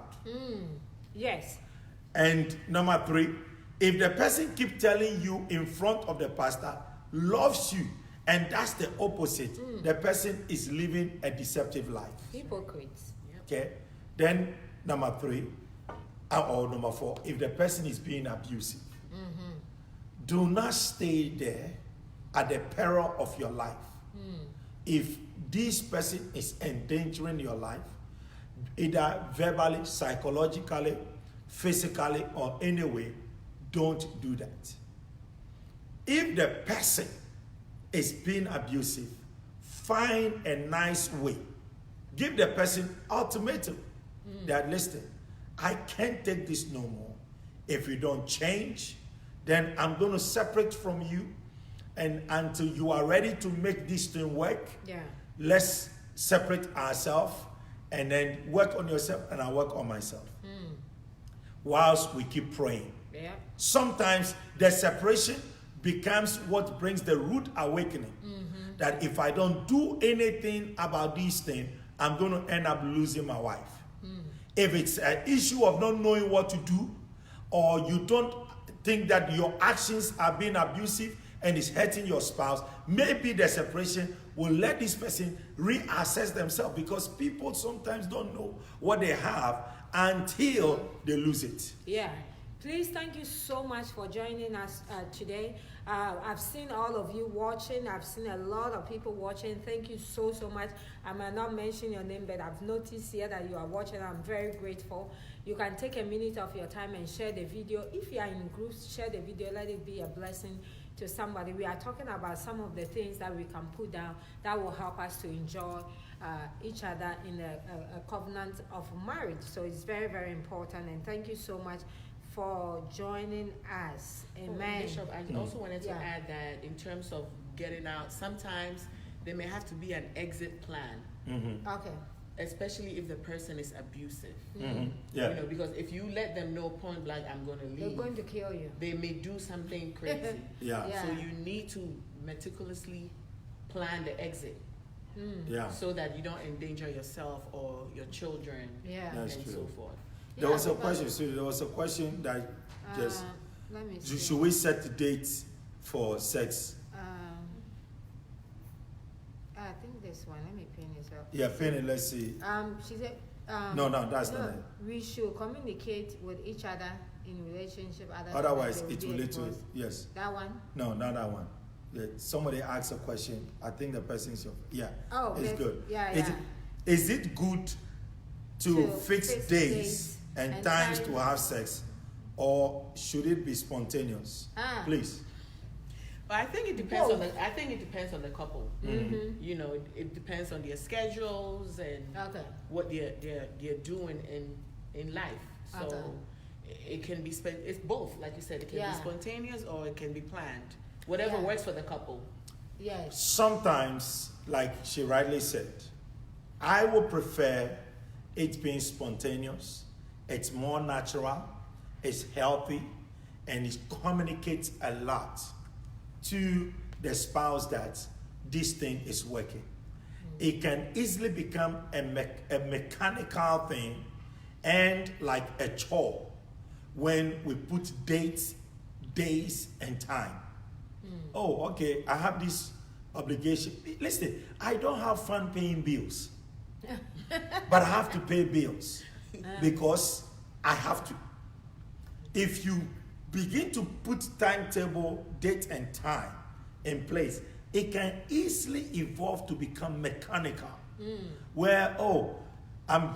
Yes. And number three, if the person keeps telling you in front of the pastor, loves you, and that's the opposite, the person is living a deceptive life. Hypocrites. Okay? Then number three, or number four, if the person is being abusive, do not stay there at the peril of your life. If this person is endangering your life, either verbally, psychologically, physically or any way, don't do that. If the person is being abusive, find a nice way. Give the person ultimatum that, listen, I can't take this no more. If you don't change, then I'm going to separate from you, and until you are ready to make this thing work, let's separate ourselves, and then work on yourself and I work on myself. Whilst we keep praying. Sometimes the separation becomes what brings the root awakening. That if I don't do anything about these things, I'm going to end up losing my wife. If it's an issue of not knowing what to do, or you don't think that your actions are being abusive and it's hurting your spouse, maybe the separation will let this person reassess themselves, because people sometimes don't know what they have until they lose it. Please, thank you so much for joining us today. I've seen all of you watching. I've seen a lot of people watching. Thank you so much. I might not mention your name, but I've noticed here that you are watching. I'm very grateful. You can take a minute of your time and share the video. If you are in groups, share the video. Let it be a blessing to somebody. We are talking about some of the things that we can put down that will help us to enjoy each other in a covenant of marriage. So it's very important. And thank you so much for joining us. Amen. Bishop, I also wanted to add that in terms of getting out, sometimes there may have to be an exit plan. Okay. Especially if the person is abusive. You know, because if you let them know point blank, I'm going to leave, they're going to kill you. They may do something crazy. So you need to meticulously plan the exit. So that you don't endanger yourself or your children and so forth. There was a question. So there was a question that just. Let me see. Should we set the dates for sex? I think this one. Let me pin this up. Yeah, pin it. Let's see. She said. No, that's not it. We should communicate with each other in relationship. Otherwise, it will lead to it. Yes. That one. No, not that one. Somebody asked a question. I think the person is Oh, it's good. Is it good to fix days and times to have sex, or should it be spontaneous? Please. But I think it depends on the. I think it depends on the couple. You know, it depends on their schedules and what they're doing in life. So it can be it's both, like you said. It can be spontaneous or it can be planned. Whatever works for the couple. Yes. Sometimes, like she rightly said, I would prefer it being spontaneous. It's more natural, it's healthy, and it communicates a lot to the spouse that this thing is working. It can easily become a mechanical thing and like a chore when we put dates, days, and time. Oh, okay, I have this obligation. Listen, I don't have fun paying bills, but I have to pay bills because I have to. If you begin to put timetable, date, and time in place, it can easily evolve to become mechanical. Where, I'm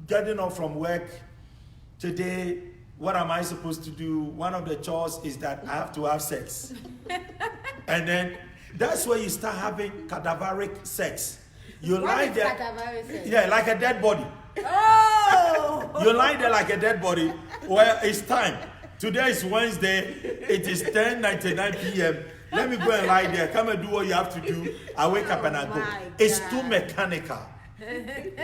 getting off from work today. What am I supposed to do? One of the chores is that I have to have sex. And then that's where you start having cadaveric sex. You lie there. Cadaveric sex? Yeah, like a dead body. Oh! You lie there like a dead body. Well, it's time. Today is Wednesday. It is 10:99 p.m. Let me go and lie there. Come and do what you have to do. I wake up and I go. It's too mechanical. It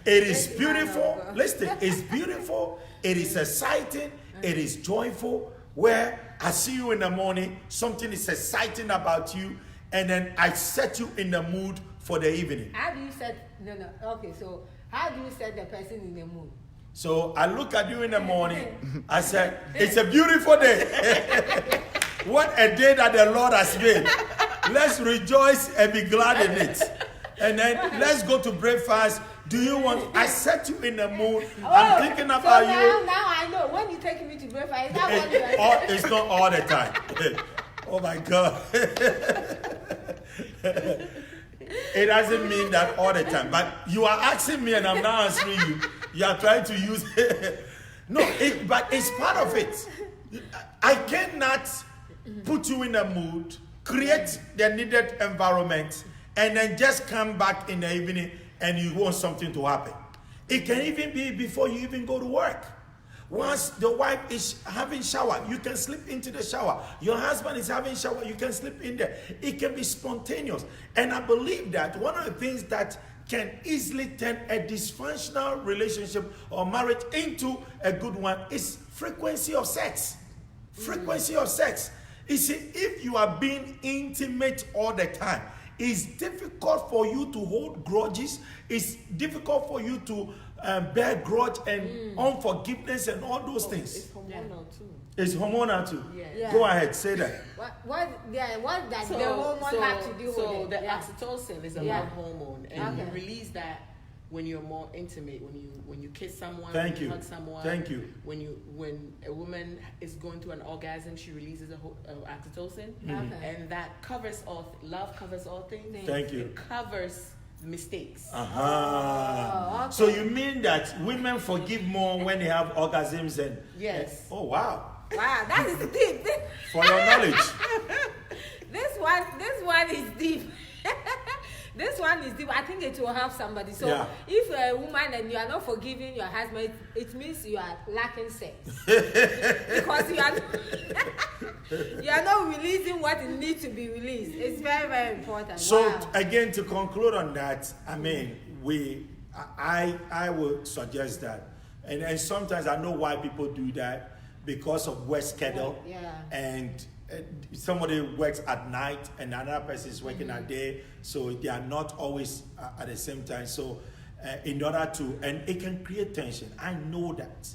is beautiful. Listen, it's beautiful. It is exciting. It is joyful. Where I see you in the morning, something is exciting about you, and then I set you in the mood for the evening. How do you set? Okay, so how do you set the person in the mood? So I look at you in the morning. I said, it's a beautiful day. What a day that the Lord has made. Let's rejoice and be glad in it. And then let's go to breakfast. Do you want? I set you in the mood. I'm thinking about you. Now I know. When you take me to breakfast, is that what you are saying? It's not all the time. Oh my God. It doesn't mean that all the time. But you are asking me and I'm not answering you. You are trying to use No, but it's part of it. I cannot put you in a mood, create the needed environment, and then just come back in the evening and you want something to happen. It can even be before you even go to work. Once the wife is having shower, you can slip into the shower. Your husband is having shower, you can slip in there. It can be spontaneous. And I believe that one of the things that can easily turn a dysfunctional relationship or marriage into a good one is frequency of sex. Frequency of sex. You see, if you are being intimate all the time, it's difficult for you to hold grudges. It's difficult for you to bear grudge and unforgiveness and all those things. It's hormonal too. It's hormonal too. Yeah. Go ahead, say that. What does the hormone have to do with it? So the oxytocin is a love hormone, and you release that when you're more intimate, when you kiss someone, when you hug someone. Thank you. When a woman is going through an orgasm, she releases oxytocin, and that covers all. Love covers all things. Thank you. It covers mistakes. Okay. So you mean that women forgive more when they have orgasms and Yes. Oh wow. Wow, that is deep. For your knowledge. This one is deep. This one is deep. I think it will help somebody. So if you're a woman and you are not forgiving your husband, it means you are lacking sex. Because you are not releasing what needs to be released. It's very, very important. So again, to conclude on that, I mean, I would suggest that, and sometimes I know why people do that, because of work schedule, and somebody works at night and another person is working at day, so they are not always at the same time. So in order to, and it can create tension. I know that.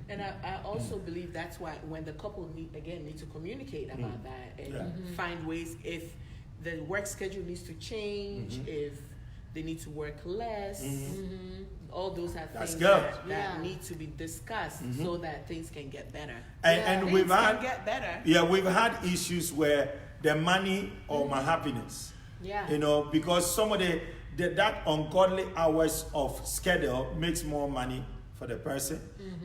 And I also believe that's why when the couple need to communicate about that and find ways, if the work schedule needs to change, if they need to work less, all those are things that need to be discussed so that things can get better. And we've had get better. Yeah, we've had issues where the money or my happiness. You know, because somebody that ungodly hours of schedule makes more money for the person,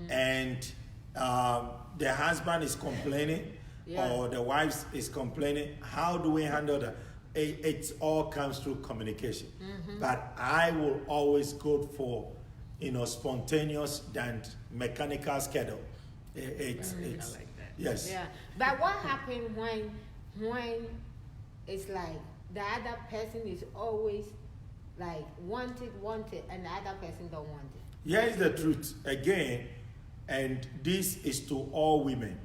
and the husband is complaining or the wife is complaining. How do we handle that? It all comes through communication. But I will always go for, spontaneous than mechanical schedule. It's I like that. Yes. Yeah. But what happens when it's like the other person is always like wanted, and the other person don't want it? Here's the truth again, and this is to all women.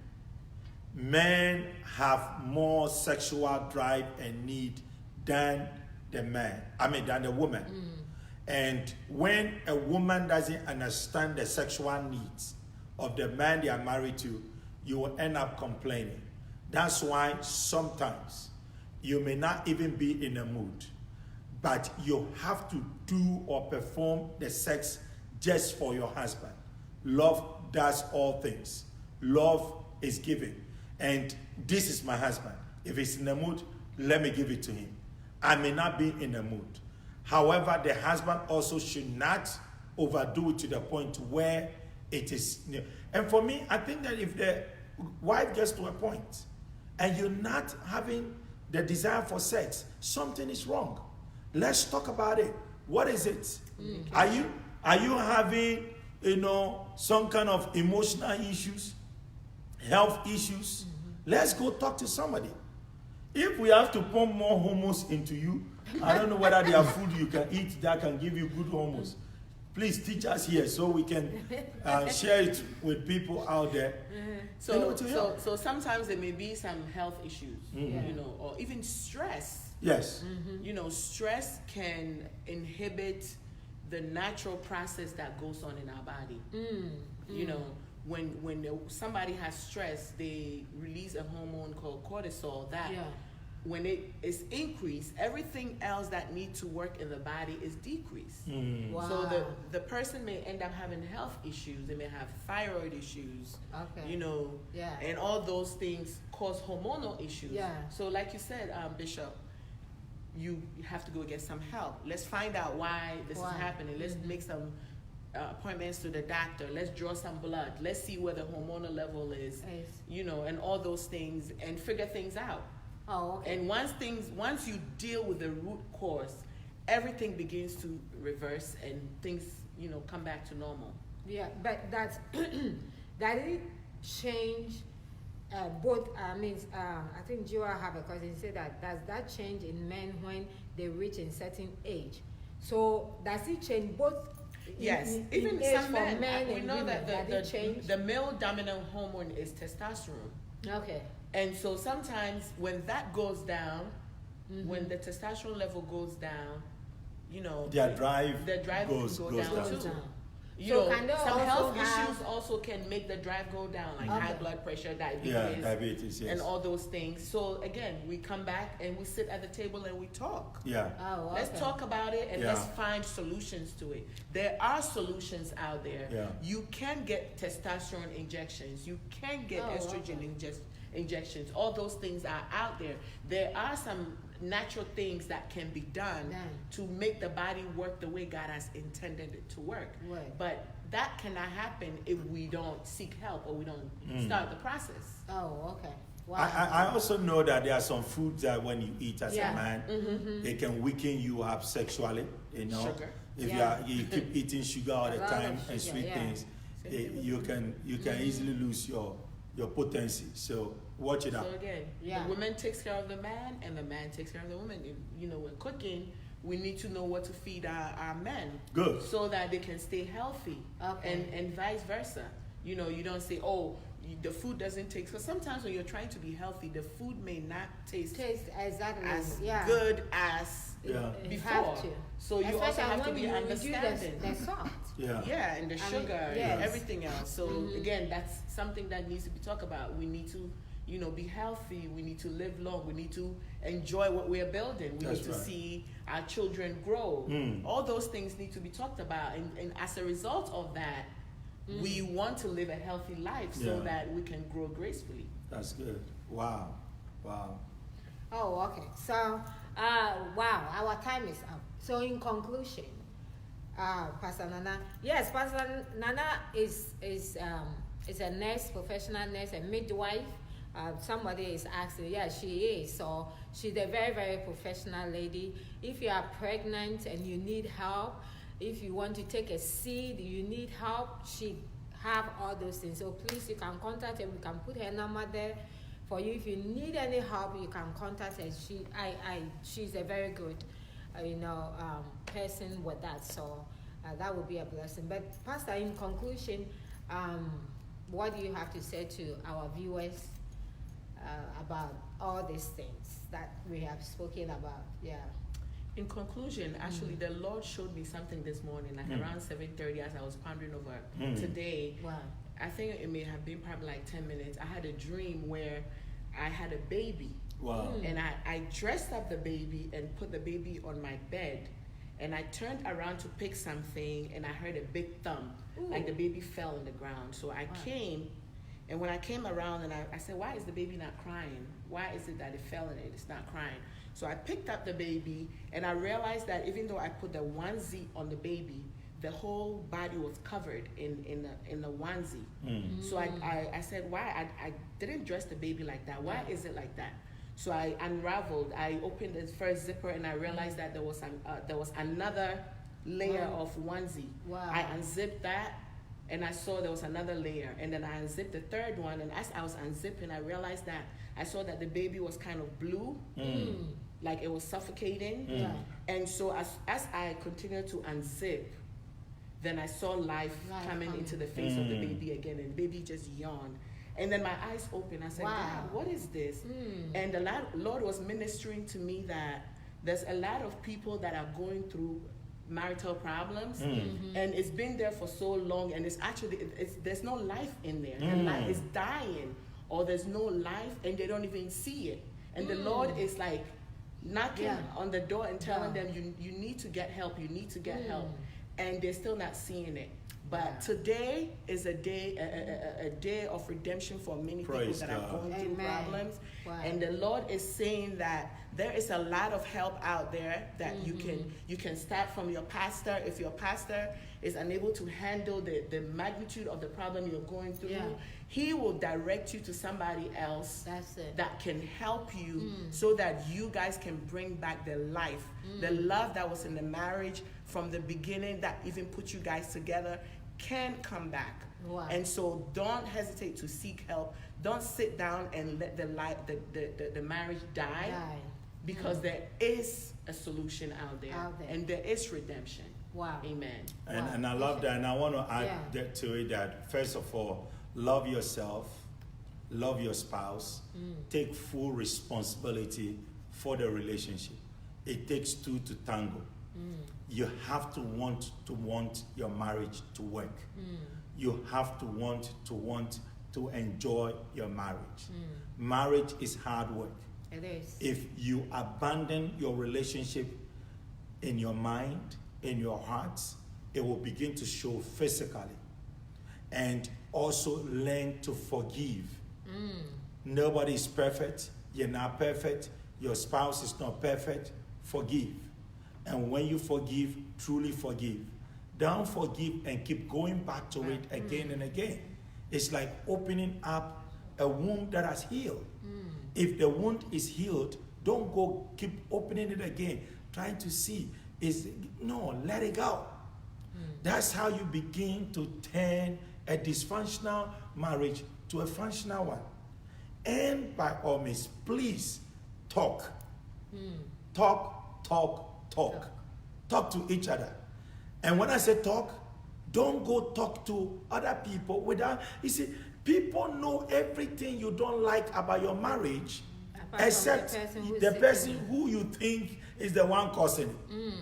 Men have more sexual drive and need than the woman. And when a woman doesn't understand the sexual needs of the man they are married to, you will end up complaining. That's why sometimes you may not even be in a mood, but you have to do or perform the sex just for your husband. Love does all things. Love is giving. And this is my husband. If he's in the mood, let me give it to him. I may not be in the mood. However, the husband also should not overdo it to the point where it is. And for me, I think that if the wife gets to a point and you're not having the desire for sex, something is wrong. Let's talk about it. What is it? Are you having, some kind of emotional issues, health issues? Let's go talk to somebody. If we have to pump more hormones into you, I don't know whether there are food you can eat that can give you good hormones. Please teach us here so we can share it with people out there. So sometimes there may be some health issues, or even stress. Yes. Stress can inhibit the natural process that goes on in our body. When somebody has stress, they release a hormone called cortisol that when it is increased, everything else that needs to work in the body is decreased. Wow. So the person may end up having health issues. They may have thyroid issues, and all those things cause hormonal issues. So like you said, Bishop, you have to go get some help. Let's find out why this is happening. Let's make some appointments to the doctor. Let's draw some blood. Let's see where the hormonal level is, Yes. you know, and all those things, and figure things out. Oh, okay. And once you deal with the root cause, everything begins to reverse and things, you know, come back to normal. Yeah, but that's that it change both. I think Joa have a question. Say that does that change in men when they reach a certain age? So does it change both? Yes, in even age some for men. We and know women, that it change? the male dominant hormone is testosterone. Okay. And so sometimes when that goes down, when the testosterone level goes down, you know, Their drive goes goes down down. too. You So know, can they some also health have- issues also can make the drive go down, like Okay. high blood pressure, diabetes, Yeah, diabetes, yes. and all those things. So again, we come back and we sit at the table and we talk. Yeah. Oh, okay. Let's talk about it and Yeah. let's find solutions to it. There are solutions out there. Yeah. You can get testosterone injections. You can get Oh, estrogen okay. injections. All those things are out there. There are some natural things that can be done Done. to make the body work the way God has intended it to work. Right. But that cannot happen if we don't seek help or we don't Mm. start the process. Oh, okay. Wow. I also know that there are some foods that when you eat as Yeah. a man, it can weaken you up sexually. You know, Sugar. if Yeah. you keep eating sugar all the A lot time of and sugar, sweet yeah. things, you can easily lose your potency. So watch it out. So again, Yeah. the woman takes care of the man, and the man takes care of the woman. If, you know, when cooking, we need to know what to feed our men, Good. so that they can stay healthy, Okay. and vice versa. You know, you don't say, oh, the food doesn't taste. Because sometimes when you're trying to be healthy, the food may not taste Taste exactly. as yeah. good as Yeah. You before. have to. So you also Especially have to when be you reduce understanding. the salt. Yeah. Yeah, and the I mean, sugar and yes. everything else. So Mhm. again, that's something that needs to be talked about. We need to, you know, be healthy. We need to live long. We need to enjoy what we are building. We That's need to right. see our children grow. Mm. All those things need to be talked about. And as a result of that, we want to live a healthy life so Yeah. that we can grow gracefully. That's good. Wow. Wow. Oh, okay. So, wow, our time is up. So, in conclusion, Pastor Nana, yes, Pastor Nana is a nurse, professional nurse, a midwife. Somebody is asking, yeah, she is. So, she's a very, very professional lady. If you are pregnant and you need help, if you want to take a seed, you need help, she have all those things. So, please, you can contact her. We can put her number there for you. If you need any help, you can contact her. She's a very good, person with that. So that would be a blessing. But Pastor, in conclusion, what do you have to say to our viewers about all these things that we have spoken about? Yeah. In conclusion, actually, the Lord showed me something this morning, like around 7:30, as I was pondering over today. Wow. I think it may have been probably like 10 minutes. I had a dream where I had a baby. Wow. And I dressed up the baby and put the baby on my bed. And I turned around to pick something and I heard a big thump. Ooh. Like the baby fell on the ground. So I came, and when I came around and I said, why is the baby not crying? Why is it that it fell and it's not crying? So I picked up the baby and I realized that even though I put the onesie on the baby, the whole body was covered in the onesie. So I said, why? I didn't dress the baby like that. Why is it like that? So I unraveled. I opened the first zipper and I realized that there was another layer of onesie. Wow. I unzipped that and I saw there was another layer. And then I unzipped the third one. And as I was unzipping, I realized that I saw that the baby was kind of blue, like it was suffocating. Yeah. And so as I continued to unzip, then I saw life coming into the face of the baby again, and the baby just yawned. And then my eyes opened. I said, Wow. God, what is this? And the Lord was ministering to me that there's a lot of people that are going through marital problems, and it's been there for so long, and it's actually, there's no life in there. The life is dying, or there's no life, and they don't even see it. And the Lord is like knocking on the door and telling them, you need to get help, you need to get help. And they're still not seeing it. But today is a day, a day of redemption for many Praise people that God. are going through Amen. problems. Wow. And the Lord is saying that there is a lot of help out there that you can start from your pastor. If your pastor is unable to handle the magnitude of the problem you're going through, Yeah. he will direct you to somebody else That's it. that can help you so that you guys can bring back the life, the love that was in the marriage from the beginning that even put you guys together can come back. Wow. And so don't hesitate to seek help. Don't sit down and let the marriage die, because there is a solution out there, and there is redemption. Wow. Amen. And I love that. And I want to add Yeah. that to it that, first of all, love yourself, love your spouse, take full responsibility for the relationship. It takes two to tango. You have to want your marriage to work. You have to want to enjoy your marriage. Marriage is hard work. It is. If you abandon your relationship in your mind, in your heart, it will begin to show physically. And also learn to forgive. Nobody is perfect. You're not perfect. Your spouse is not perfect. Forgive. And when you forgive, truly forgive. Don't forgive and keep going back to it again and again. It's like opening up a wound that has healed. If the wound is healed, don't go keep opening it again, trying to see. Let it go. That's how you begin to turn a dysfunctional marriage to a functional one. And by all means, please talk. Talk. Talk to each other. And when I say talk, don't go talk to other people without, you see, people know everything you don't like about your marriage, Apart except from the person who you think is the one causing it.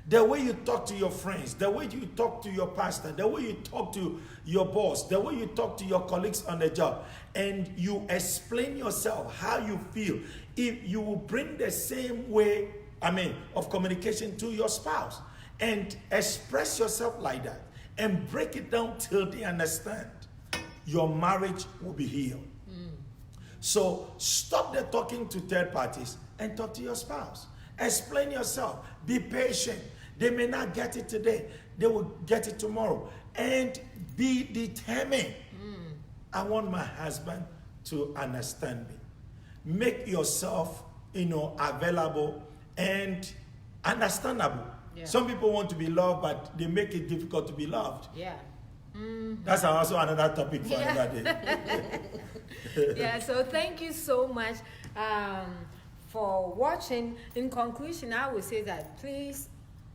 The way you talk to your friends, the way you talk to your pastor, the way you talk to your boss, the way you talk to your colleagues on the job, and you explain yourself, how you feel. If you will bring the same way, of communication to your spouse, and express yourself like that, and break it down till they understand, your marriage will be healed. So stop the talking to third parties and talk to your spouse. Explain yourself. Be patient. They may not get it today. They will get it tomorrow. And be determined. I want my husband to understand me. Make yourself, available and understandable. Yeah. Some people want to be loved, but they make it difficult to be loved. Yeah. That's also another topic for another day. Yeah, so thank you so much for watching. In conclusion, I would say that please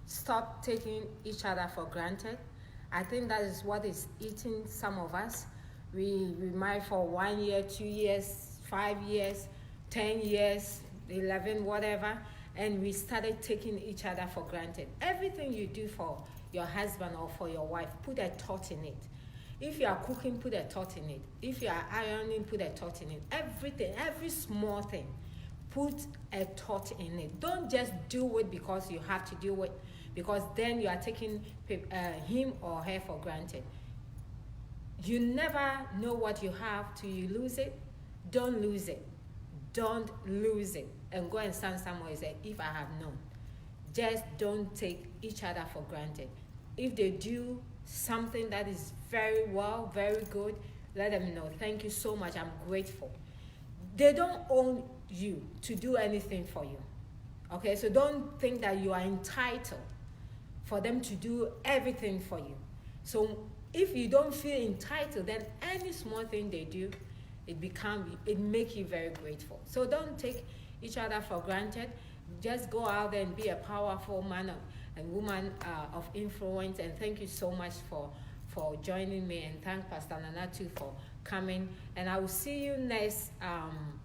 stop taking each other for granted. I think that is what is eating some of us. We married for 1 year, 2 years, 5 years, 10 years, 11, whatever, and we started taking each other for granted. Everything you do for your husband or for your wife, put a thought in it. If you are cooking, put a thought in it. If you are ironing, put a thought in it. Everything, every small thing, put a thought in it. Don't just do it because you have to do it, because then you are taking him or her for granted. You never know what you have till you lose it. Don't lose it. Don't lose it. And go and stand somewhere and say, if I have known. Just don't take each other for granted. If they do something that is very well, very good, let them know. Thank you so much. I'm grateful. They don't own you to do anything for you. Okay, so don't think that you are entitled for them to do everything for you. So if you don't feel entitled, then any small thing they do, it make you very grateful. So don't take each other for granted. Just go out there and be a powerful man and woman of influence. And thank you so much for joining me, and thank Pastor Nana too for coming. And I will see you next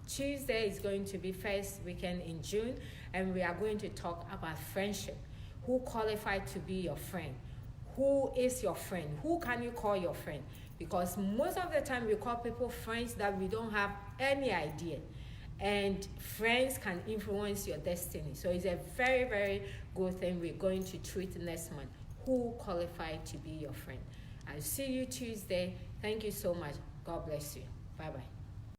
Tuesday. Is going to be first weekend in June, and we are going to talk about friendship. Who qualified to be your friend? Who is your friend? Who can you call your friend? Because most of the time we call people friends that we don't have any idea. And friends can influence your destiny. So it's a very, very good thing we're going to treat next month. Who qualified to be your friend? I'll see you Tuesday. Thank you so much. God bless you. Bye-bye.